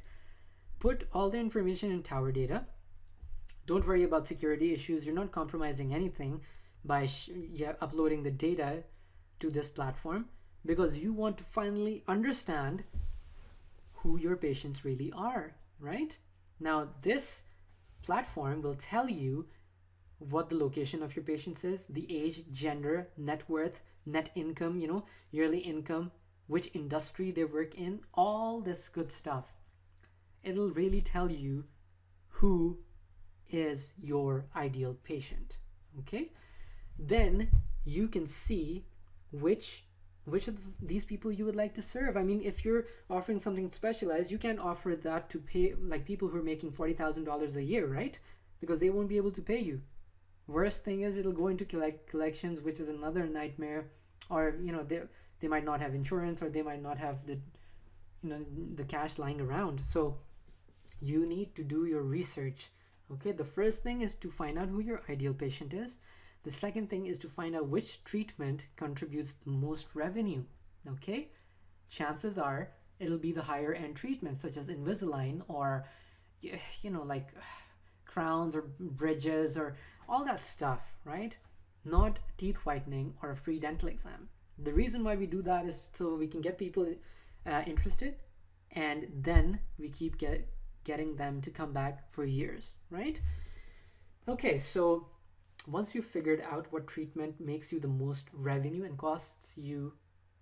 Put all the information in Tower Data. Don't worry about security issues. You're not compromising anything by uploading the data to this platform, because you want to finally understand who your patients really are, right? Now, this platform will tell you what the location of your patients is, the age, gender, net worth, net income, yearly income, which industry they work in, all this good stuff. It'll really tell you who is your ideal patient, okay? Then you can see which of these people you would like to serve. I mean, if you're offering something specialized, you can't offer that to pay like people who are making $40,000 a year, right? Because they won't be able to pay you. Worst thing is it'll go into collections, which is another nightmare. Or they might not have insurance, or they might not have the cash lying around. So you need to do your research. Okay, the first thing is to find out who your ideal patient is. The second thing is to find out which treatment contributes the most revenue. Okay, chances are it'll be the higher end treatments such as Invisalign, or like crowns or bridges or all that stuff, right? Not teeth whitening or a free dental exam. The reason why we do that is so we can get people interested, and then we keep getting them to come back for years, right? Okay, so once you've figured out what treatment makes you the most revenue and costs you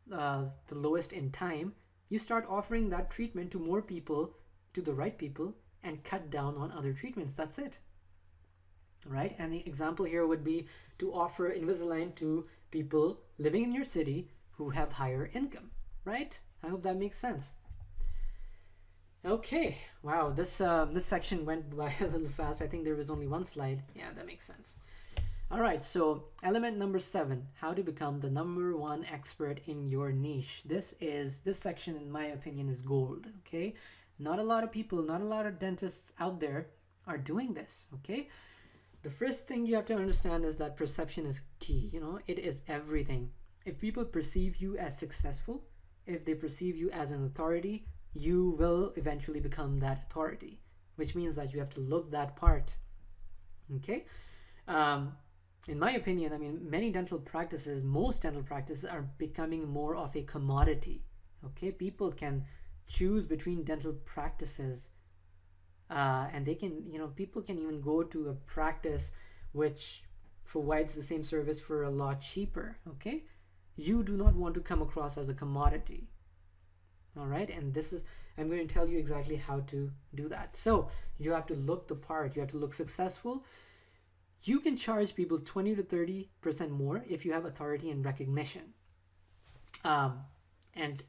the lowest in time, you start offering that treatment to more people, to the right people, and cut down on other treatments. That's it, right? And the example here would be to offer Invisalign to people living in your city who have higher income, right? I hope that makes sense. Okay, wow, this section went by a little fast. I think there was only one slide. Yeah, that makes sense. All right, so element number 7, how to become the #1 expert in your niche. This section, in my opinion, is gold, okay? Not a lot of people, not a lot of dentists out there are doing this, okay? The first thing you have to understand is that perception is key. It is everything. If people perceive you as successful, if they perceive you as an authority, you will eventually become that authority, which means that you have to look that part. Okay. In my opinion, I mean, most dental practices are becoming more of a commodity. Okay, people can choose between dental practices, and they can, people can even go to a practice which provides the same service for a lot cheaper. Okay, you do not want to come across as a commodity. All right, and I'm going to tell you exactly how to do that. So you have to look the part, you have to look successful. You can charge people 20 to 30% more if you have authority and recognition. And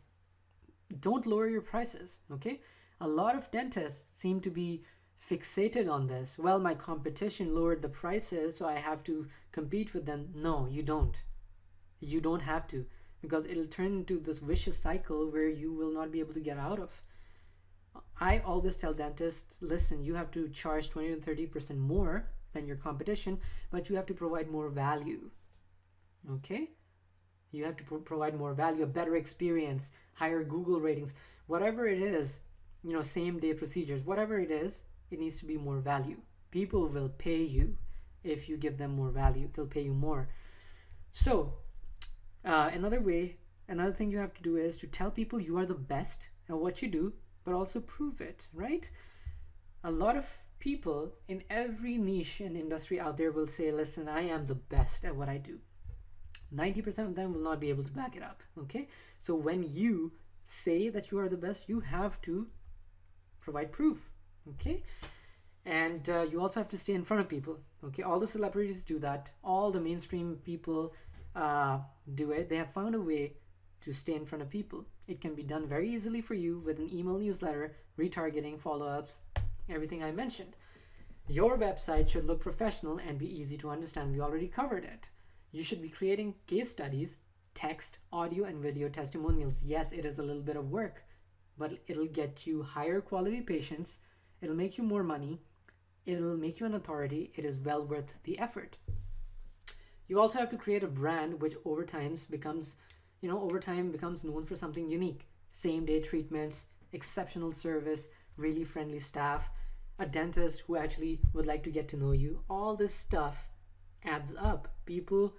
don't lower your prices, okay? A lot of dentists seem to be fixated on this. Well, my competition lowered the prices, so I have to compete with them. No, you don't. You don't have to, because it'll turn into this vicious cycle where you will not be able to get out of. I always tell dentists, listen, you have to charge 20 to 30% more than your competition, but you have to provide more value. Okay? You have to provide more value, a better experience, higher Google ratings, whatever it is, same day procedures, whatever it is, it needs to be more value. People will pay you if you give them more value. They'll pay you more. So another thing you have to do is to tell people you are the best at what you do, but also prove it, right? A lot of people in every niche and industry out there will say, listen, I am the best at what I do. 90% of them will not be able to back it up. Okay, so when you say that you are the best, you have to provide proof. Okay, and you also have to stay in front of people. Okay, all the celebrities do that, all the mainstream people do it. They have found a way to stay in front of people. It can be done very easily for you with an email newsletter, retargeting, follow-ups, everything I mentioned. Your website should look professional and be easy to understand. We already covered it. You should be creating case studies, text, audio, and video testimonials. Yes, it is a little bit of work, but it'll get you higher quality patients. It'll make you more money. It'll make you an authority. It is well worth the effort. You also have to create a brand which over time becomes known for something unique. Same day treatments, exceptional service, really friendly staff, a dentist who actually would like to get to know you. All this stuff adds up. People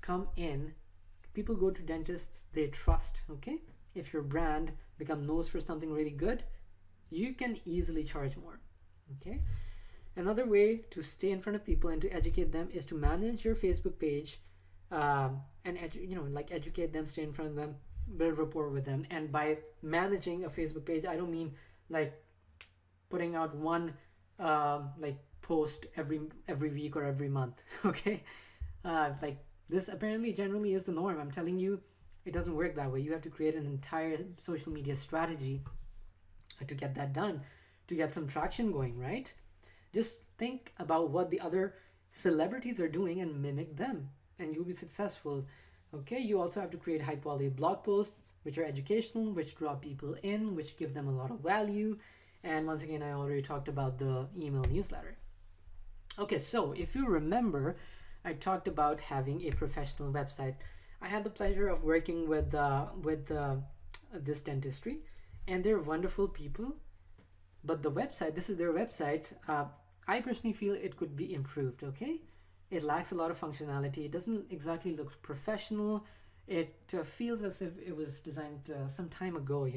go to dentists they trust. Okay, if your brand becomes known for something really good, you can easily charge more. Okay, another way to stay in front of people and to educate them is to manage your Facebook page, and educate them, stay in front of them, build rapport with them. And by managing a Facebook page, I don't mean like putting out one post every week or every month. Okay, like this apparently generally is the norm. I'm telling you, it doesn't work that way. You have to create an entire social media strategy to get that done, to get some traction going, right? Just think about what the other celebrities are doing and mimic them, and you'll be successful. Okay, you also have to create high quality blog posts which are educational, which draw people in, which give them a lot of value. And once again, I already talked about the email newsletter. Okay, so if you remember, I talked about having a professional website. I had the pleasure of working with this dentistry, and they're wonderful people. But the website, this is their website. I personally feel it could be improved. Okay, it lacks a lot of functionality. It doesn't exactly look professional. It feels as if it was designed some time ago.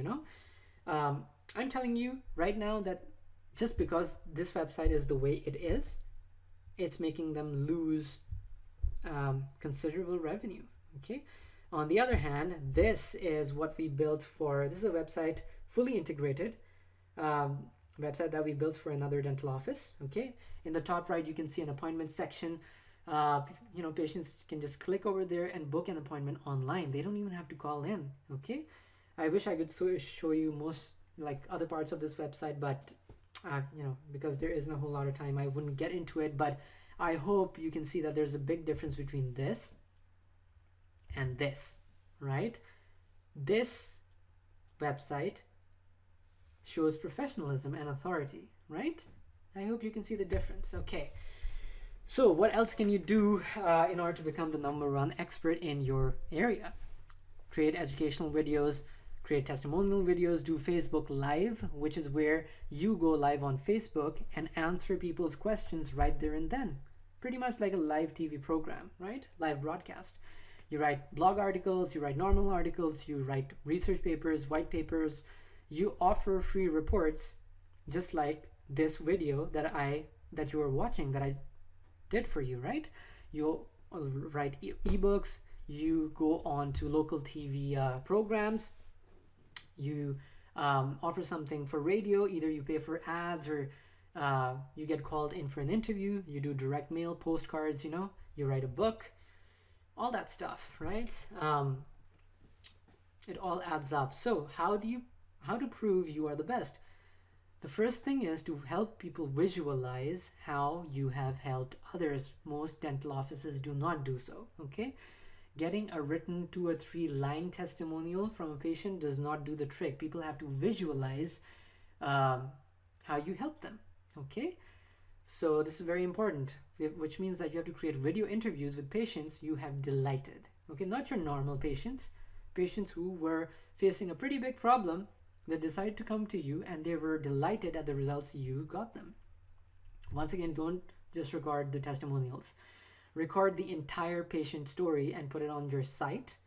I'm telling you right now that just because this website is the way it is, it's making them lose considerable revenue. Okay. On the other hand, this is what we built for. This is a website fully integrated website that we built for another dental office. Okay. In the top right, you can see an appointment section. Patients can just click over there and book an appointment online. They don't even have to call in. Okay. I wish I could show you most other parts of this website, but because there isn't a whole lot of time, I wouldn't get into it. But I hope you can see that there's a big difference between this and this, right? This website shows professionalism and authority, right? I hope you can see the difference. Okay, So what else can you do in order to become the number one expert in your area? Create educational videos, create testimonial videos, do Facebook Live, which is where you go live on Facebook and answer people's questions right there and then. Pretty much like a live TV program, right? Live broadcast. You write blog articles, you write normal articles, you write research papers, white papers, you offer free reports, just like this video that you are watching that I did for you, right? You write ebooks, you go on to local TV programs, you offer something for radio, either you pay for ads or you get called in for an interview, you do direct mail, postcards, you write a book, all that stuff, right? It all adds up. So how to prove you are the best? The first thing is to help people visualize how you have helped others. Most dental offices do not do so, okay? Getting a written 2 or 3 line testimonial from a patient does not do the trick. People have to visualize how you help them, okay? So this is very important, which means that you have to create video interviews with patients you have delighted, okay? Not your normal patients who were facing a pretty big problem. They decided to come to you and they were delighted at the results you got them. Once again, don't just record the testimonials. Record the entire patient story and put it on your site,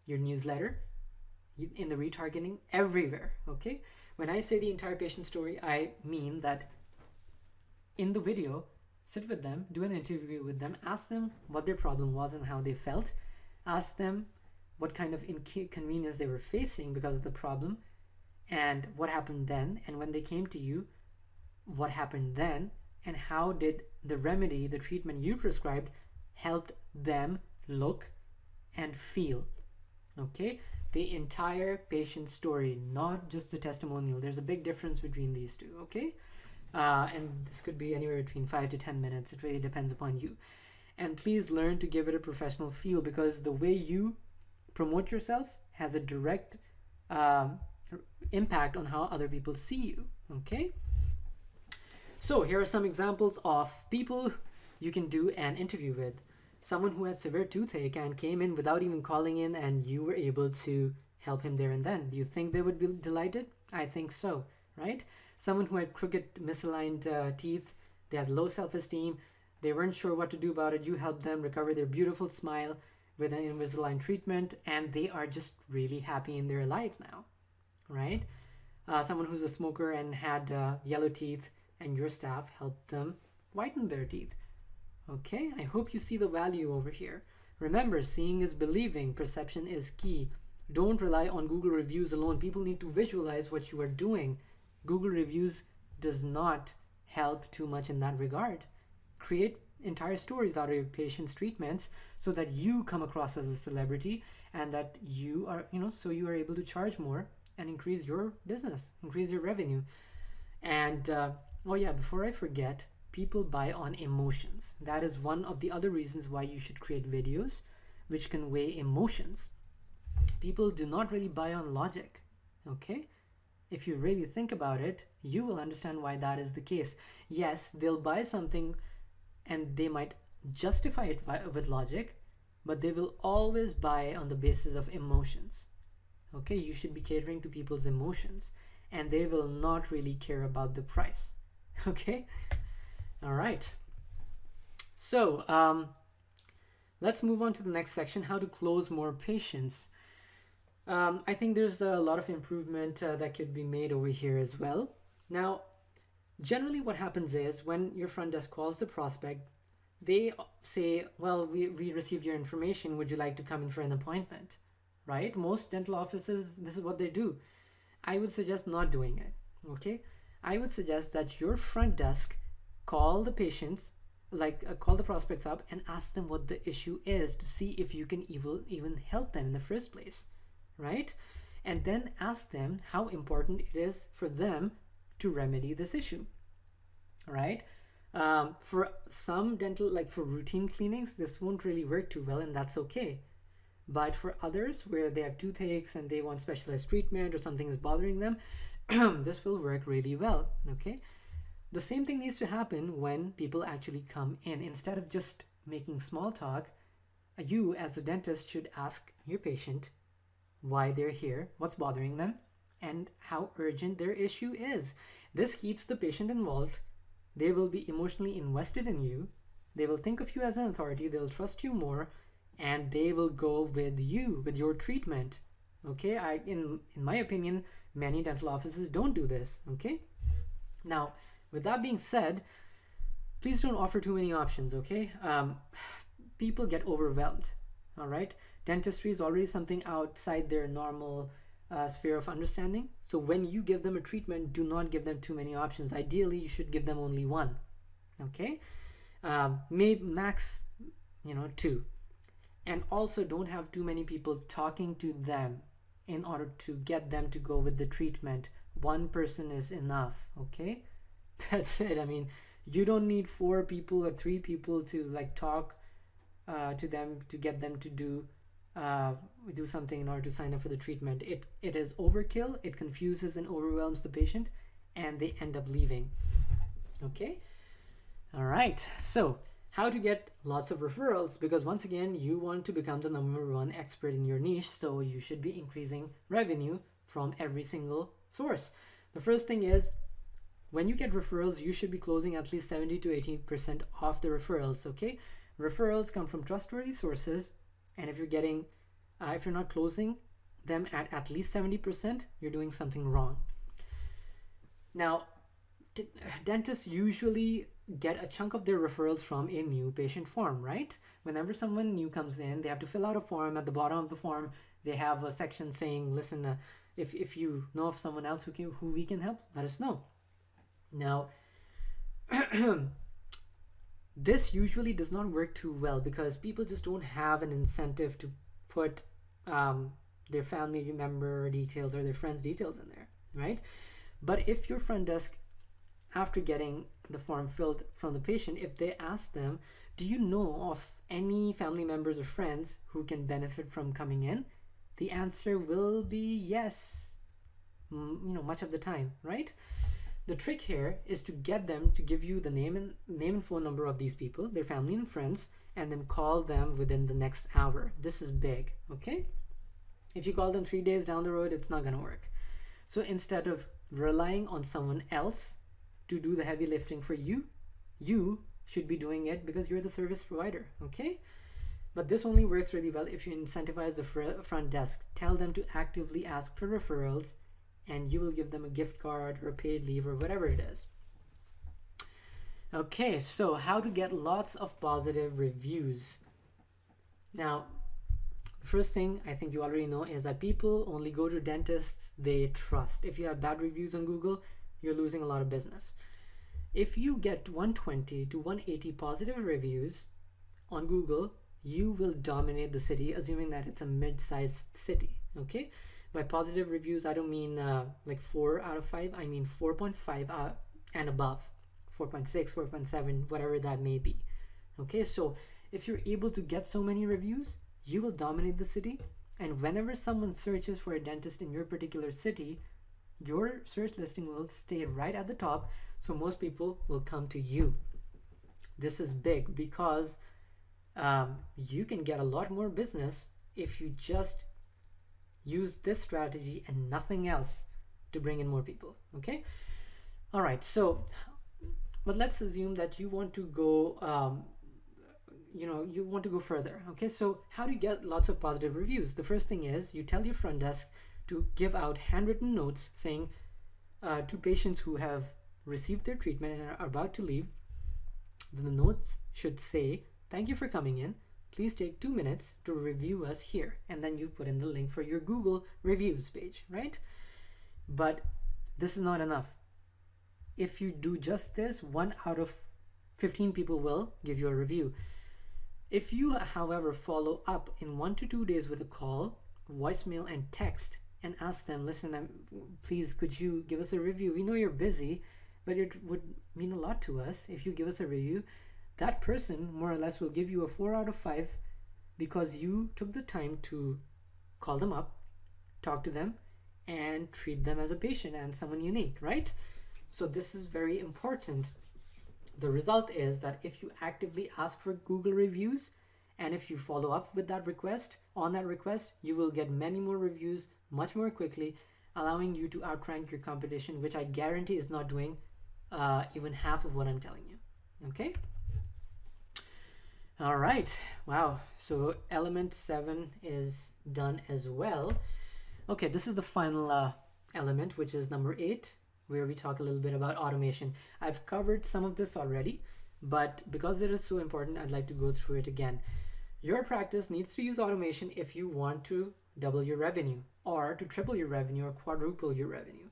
your newsletter, in the retargeting, everywhere, okay? When I say the entire patient story, I mean that in the video, sit with them, do an interview with them, ask them what their problem was and how they felt, ask them what kind of inconvenience they were facing because of the problem, and what happened then, and when they came to you, what happened then, and how did the remedy, the treatment you prescribed, helped them look and feel, okay? The entire patient story, not just the testimonial. There's a big difference between these two, okay? And this could be anywhere between 5 to 10 minutes. It really depends upon you. And please learn to give it a professional feel, because the way you promote yourself has a direct impact on how other people see you, okay? So here are some examples of people you can do an interview with. Someone who had severe toothache and came in without even calling in, and you were able to help him there and then. Do you think they would be delighted? I think so, right? Someone who had crooked, misaligned teeth, they had low self-esteem, they weren't sure what to do about it. You helped them recover their beautiful smile with an Invisalign treatment, and they are just really happy in their life now, right? Someone who's a smoker and had yellow teeth, and your staff helped them whiten their teeth. Okay, I hope you see the value over here. Remember, seeing is believing. Perception is key. Don't rely on Google reviews alone. People need to visualize what you are doing. Google reviews does not help too much in that regard. Create entire stories out of your patient's treatments so that you come across as a celebrity, and that you are, so you are able to charge more and increase your business, increase your revenue. And oh yeah, before I forget, people buy on emotions. That is one of the other reasons why you should create videos which convey emotions. People do not really buy on logic, okay? If you really think about it, you will understand why that is the case. Yes, they'll buy something and they might justify it with logic, but they will always buy on the basis of emotions. Okay, you should be catering to people's emotions, and they will not really care about the price. Okay, all right. So let's move on to the next section, how to close more patients. I think there's a lot of improvement that could be made over here as well. Now, generally what happens is when your front desk calls the prospect, they say, well, we received your information. Would you like to come in for an appointment? Right? Most dental offices, this is what they do. I would suggest not doing it. Okay? I would suggest that your front desk call the patients, call the prospects up and ask them what the issue is to see if you can even help them in the first place. Right? And then ask them how important it is for them to remedy this issue. Right? For some dental, for routine cleanings, this won't really work too well, and that's okay. But for others where they have toothaches and they want specialized treatment or something is bothering them, this will work really well. Okay, The same thing needs to happen when people actually come in. Instead of just making small talk, you as a dentist should ask your patient why they're here, what's bothering them, and how urgent their issue is. This keeps the patient involved. They will be emotionally invested in you. They will think of you as an authority. They'll trust you more, and they will go with you, with your treatment. Okay, in my opinion, many dental offices don't do this. Okay, now with that being said, please don't offer too many options. Okay, people get overwhelmed. All right, dentistry is already something outside their normal sphere of understanding. So when you give them a treatment, do not give them too many options. Ideally, you should give them only one. Okay, maybe max, two. And also don't have too many people talking to them in order to get them to go with the treatment. One person is enough. Okay, that's it. I mean, you don't need 4 people or 3 people to like talk to them to get them to do something in order to sign up for the treatment. It is overkill. It confuses and overwhelms the patient, and they end up leaving. Okay, all right. So how to get lots of referrals, because once again, you want to become the #1 expert in your niche, so you should be increasing revenue from every single source. The first thing is, when you get referrals, you should be closing at least 70 to 80% of the referrals. Okay, referrals come from trustworthy sources, and if you're not closing them at least 70%, you're doing something wrong. Now, dentists usually get a chunk of their referrals from a new patient form, right? Whenever someone new comes in, they have to fill out a form. At the bottom of the form, they have a section saying, listen, if you know of someone else who we can help, let us know. Now, this usually does not work too well because people just don't have an incentive to put their family member details or their friends' details in there, right? But if your front desk, after getting the form filled from the patient, if they ask them, do you know of any family members or friends who can benefit from coming in? The answer will be yes, much of the time, right? The trick here is to get them to give you the name and phone number of these people, their family and friends, and then call them within the next hour. This is big, okay? If you call them 3 days down the road, it's not gonna work. So instead of relying on someone else to do the heavy lifting for you, you should be doing it because you're the service provider, okay? But this only works really well if you incentivize the front desk. Tell them to actively ask for referrals, and you will give them a gift card or a paid leave or whatever it is. Okay, so how to get lots of positive reviews. Now, the first thing I think you already know is that people only go to dentists they trust. If you have bad reviews on Google, you're losing a lot of business. If you get 120 to 180 positive reviews on Google, you will dominate the city, assuming that it's a mid-sized city, okay? By positive reviews, I don't mean like 4 out of 5, I mean 4.5 and above, 4.6, 4.7, whatever that may be, okay? So if you're able to get so many reviews, you will dominate the city, and whenever someone searches for a dentist in your particular city, your search listing will stay right at the top, so most people will come to you. This is big because you can get a lot more business if you just use this strategy and nothing else to bring in more people, okay? All right, so, but let's assume that you want to go, you want to go further, okay? So how do you get lots of positive reviews? The first thing is you tell your front desk to give out handwritten notes saying to patients who have received their treatment and are about to leave, the notes should say, thank you for coming in. Please take 2 minutes to review us here. And then you put in the link for your Google reviews page, right? But this is not enough. If you do just this, 1 out of 15 people will give you a review. If you, however, follow up in 1 to 2 days with a call, voicemail, and text, and ask them, listen, please, could you give us a review? We know you're busy, but it would mean a lot to us if you give us a review. That person more or less will give you a 4 out of 5 because you took the time to call them up, talk to them, and treat them as a patient and someone unique, right? So this is very important. The result is that if you actively ask for Google reviews and if you follow up with that request, you will get many more reviews much more quickly, allowing you to outrank your competition, which I guarantee is not doing even half of what I'm telling you. Okay? All right. Wow. So element 7 is done as well. Okay, this is the final element, which is number 8, where we talk a little bit about automation. I've covered some of this already, but because it is so important, I'd like to go through it again. Your practice needs to use automation if you want to double your revenue or to triple your revenue or quadruple your revenue.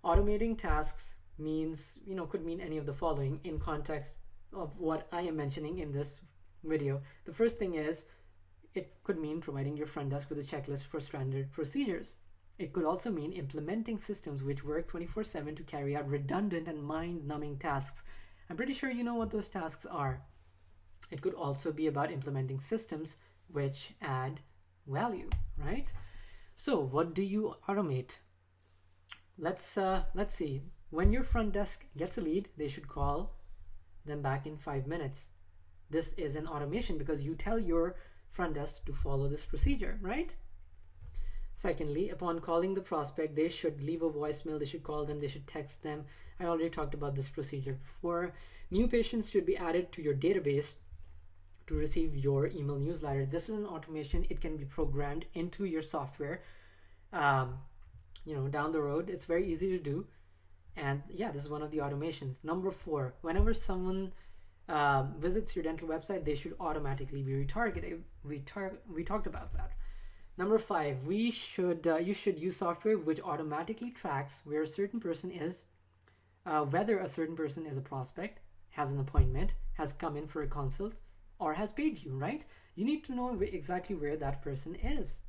Automating tasks means, could mean any of the following in context of what I am mentioning in this video. The first thing is, it could mean providing your front desk with a checklist for standard procedures. It could also mean implementing systems which work 24/7 to carry out redundant and mind-numbing tasks. I'm pretty sure you know what those tasks are. It could also be about implementing systems which add value, right? So what do you automate? Let's see. When your front desk gets a lead, they should call them back in 5 minutes. This is an automation because you tell your front desk to follow this procedure, right? Secondly, upon calling the prospect, they should leave a voicemail, they should call them, they should text them. I already talked about this procedure before. New patients should be added to your database to receive your email newsletter. This is an automation. It can be programmed into your software. Down the road, it's very easy to do. And yeah, this is one of the automations. Number 4, whenever someone visits your dental website, they should automatically be retargeted. We talked about that. Number 5, you should use software which automatically tracks where a certain person is, whether a certain person is a prospect, has an appointment, has come in for a consult, or has paid you, right? You need to know exactly where that person is.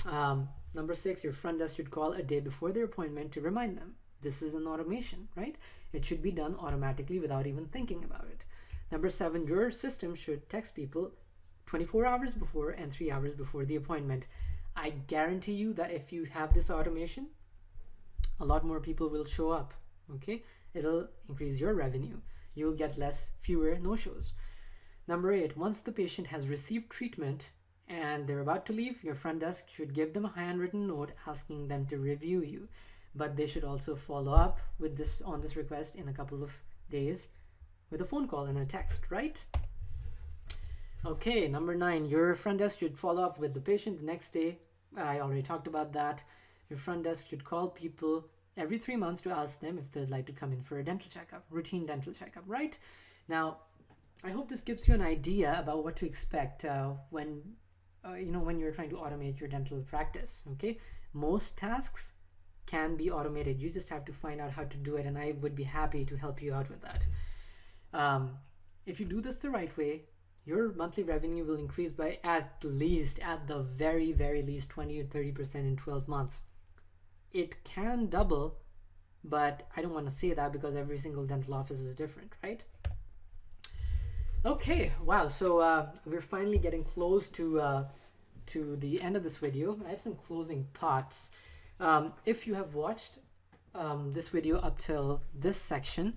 Number 6, your front desk should call a day before their appointment to remind them. This is an automation, right? It should be done automatically without even thinking about it. Number 7, your system should text people 24 hours before and 3 hours before the appointment. I guarantee you that if you have this automation, a lot more people will show up, okay? It'll increase your revenue. You'll get fewer no-shows. Number 8, once the patient has received treatment and they're about to leave, your front desk should give them a handwritten note asking them to review you. But they should also follow up with this request in a couple of days with a phone call and a text, right? Okay, number 9, your front desk should follow up with the patient the next day. I already talked about that. Your front desk should call people every 3 months to ask them if they'd like to come in for a dental checkup, routine dental checkup, right? Now, I hope this gives you an idea about what to expect when you're trying to automate your dental practice, okay? Most tasks can be automated. You just have to find out how to do it, and I would be happy to help you out with that. If you do this the right way, your monthly revenue will increase by at the very, very least 20 or 30% in 12 months. It can double, but I don't want to say that because every single dental office is different, right? Okay, wow, so we're finally getting close to the end of this video. I have some closing thoughts. If you have watched this video up till this section,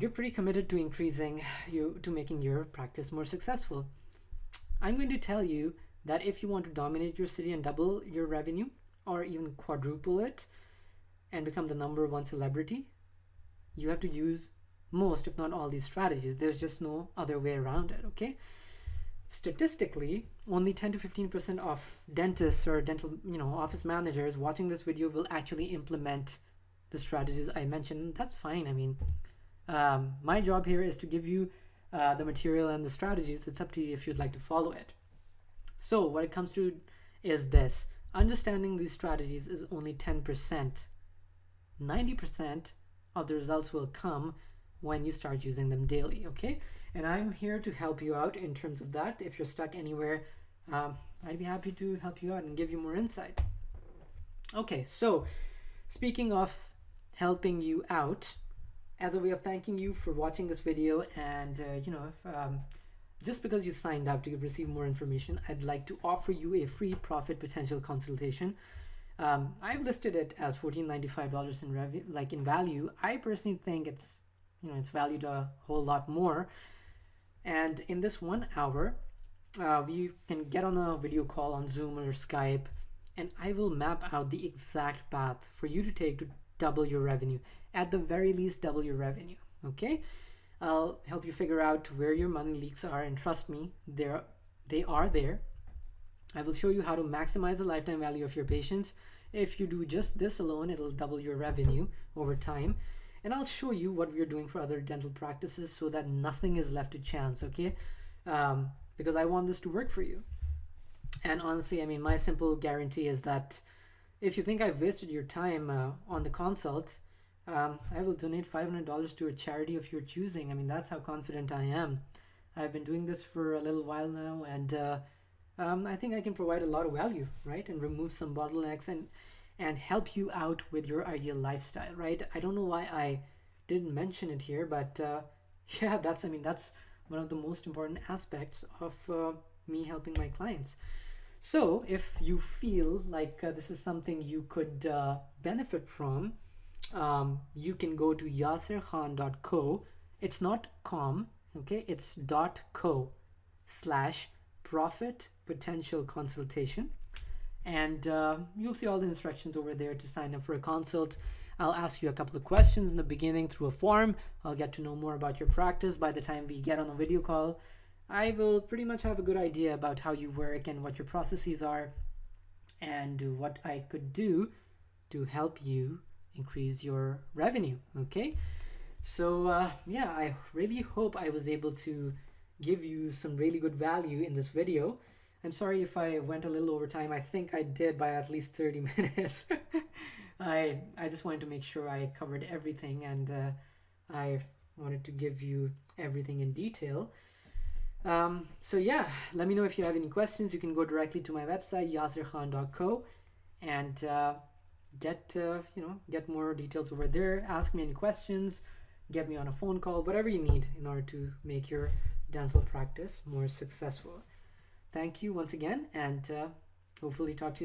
you're pretty committed to making your practice more successful. I'm going to tell you that if you want to dominate your city and double your revenue or even quadruple it and become the number 1 celebrity, you have to use most, if not all, these strategies. There's just no other way around it, okay? Statistically, only 10 to 15% of dentists or dental office managers watching this video will actually implement the strategies I mentioned. That's fine. I mean, my job here is to give you the material and the strategies. It's up to you if you'd like to follow it. So what it comes to is this: understanding these strategies is only 10%. 90% of the results will come when you start using them daily, okay? And I'm here to help you out in terms of that. If you're stuck anywhere, I'd be happy to help you out and give you more insight. Okay, so speaking of helping you out, as a way of thanking you for watching this video, and just because you signed up to receive more information, I'd like to offer you a free profit potential consultation. I've listed it as $14.95 in revenue, like in value. I personally think it's, it's valued a whole lot more. And in this 1 hour, we can get on a video call on Zoom or Skype, and I will map out the exact path for you to take to double your revenue. At the very least, double your revenue. Okay, I'll help you figure out where your money leaks are, and trust me, they are there. I will show you how to maximize the lifetime value of your patients. If you do just this alone, it'll double your revenue over time. And I'll show you what we're doing for other dental practices so that nothing is left to chance, okay? Because I want this to work for you. And honestly, I mean, my simple guarantee is that if you think I've wasted your time on the consult, I will donate $500 to a charity of your choosing. I mean, that's how confident I am. I've been doing this for a little while now, and I think I can provide a lot of value, right? And remove some bottlenecks and help you out with your ideal lifestyle, right? I don't know why I didn't mention it here, but yeah, that's one of the most important aspects of me helping my clients. So if you feel like this is something you could benefit from, you can go to yasserkhan.co. It's not com, okay? It's .co/profit potential consultation. And you'll see all the instructions over there to sign up for a consult. I'll ask you a couple of questions in the beginning through a form. I'll get to know more about your practice. By the time we get on a video call, I will pretty much have a good idea about how you work and what your processes are and what I could do to help you increase your revenue, okay? So yeah, I really hope I was able to give you some really good value in this video. I'm sorry if I went a little over time. I think I did by at least 30 minutes. I just wanted to make sure I covered everything, and I wanted to give you everything in detail. So yeah, let me know if you have any questions. You can go directly to my website, yasserkhan.co, and get more details over there. Ask me any questions, get me on a phone call, whatever you need in order to make your dental practice more successful. Thank you once again, and hopefully talk to you soon.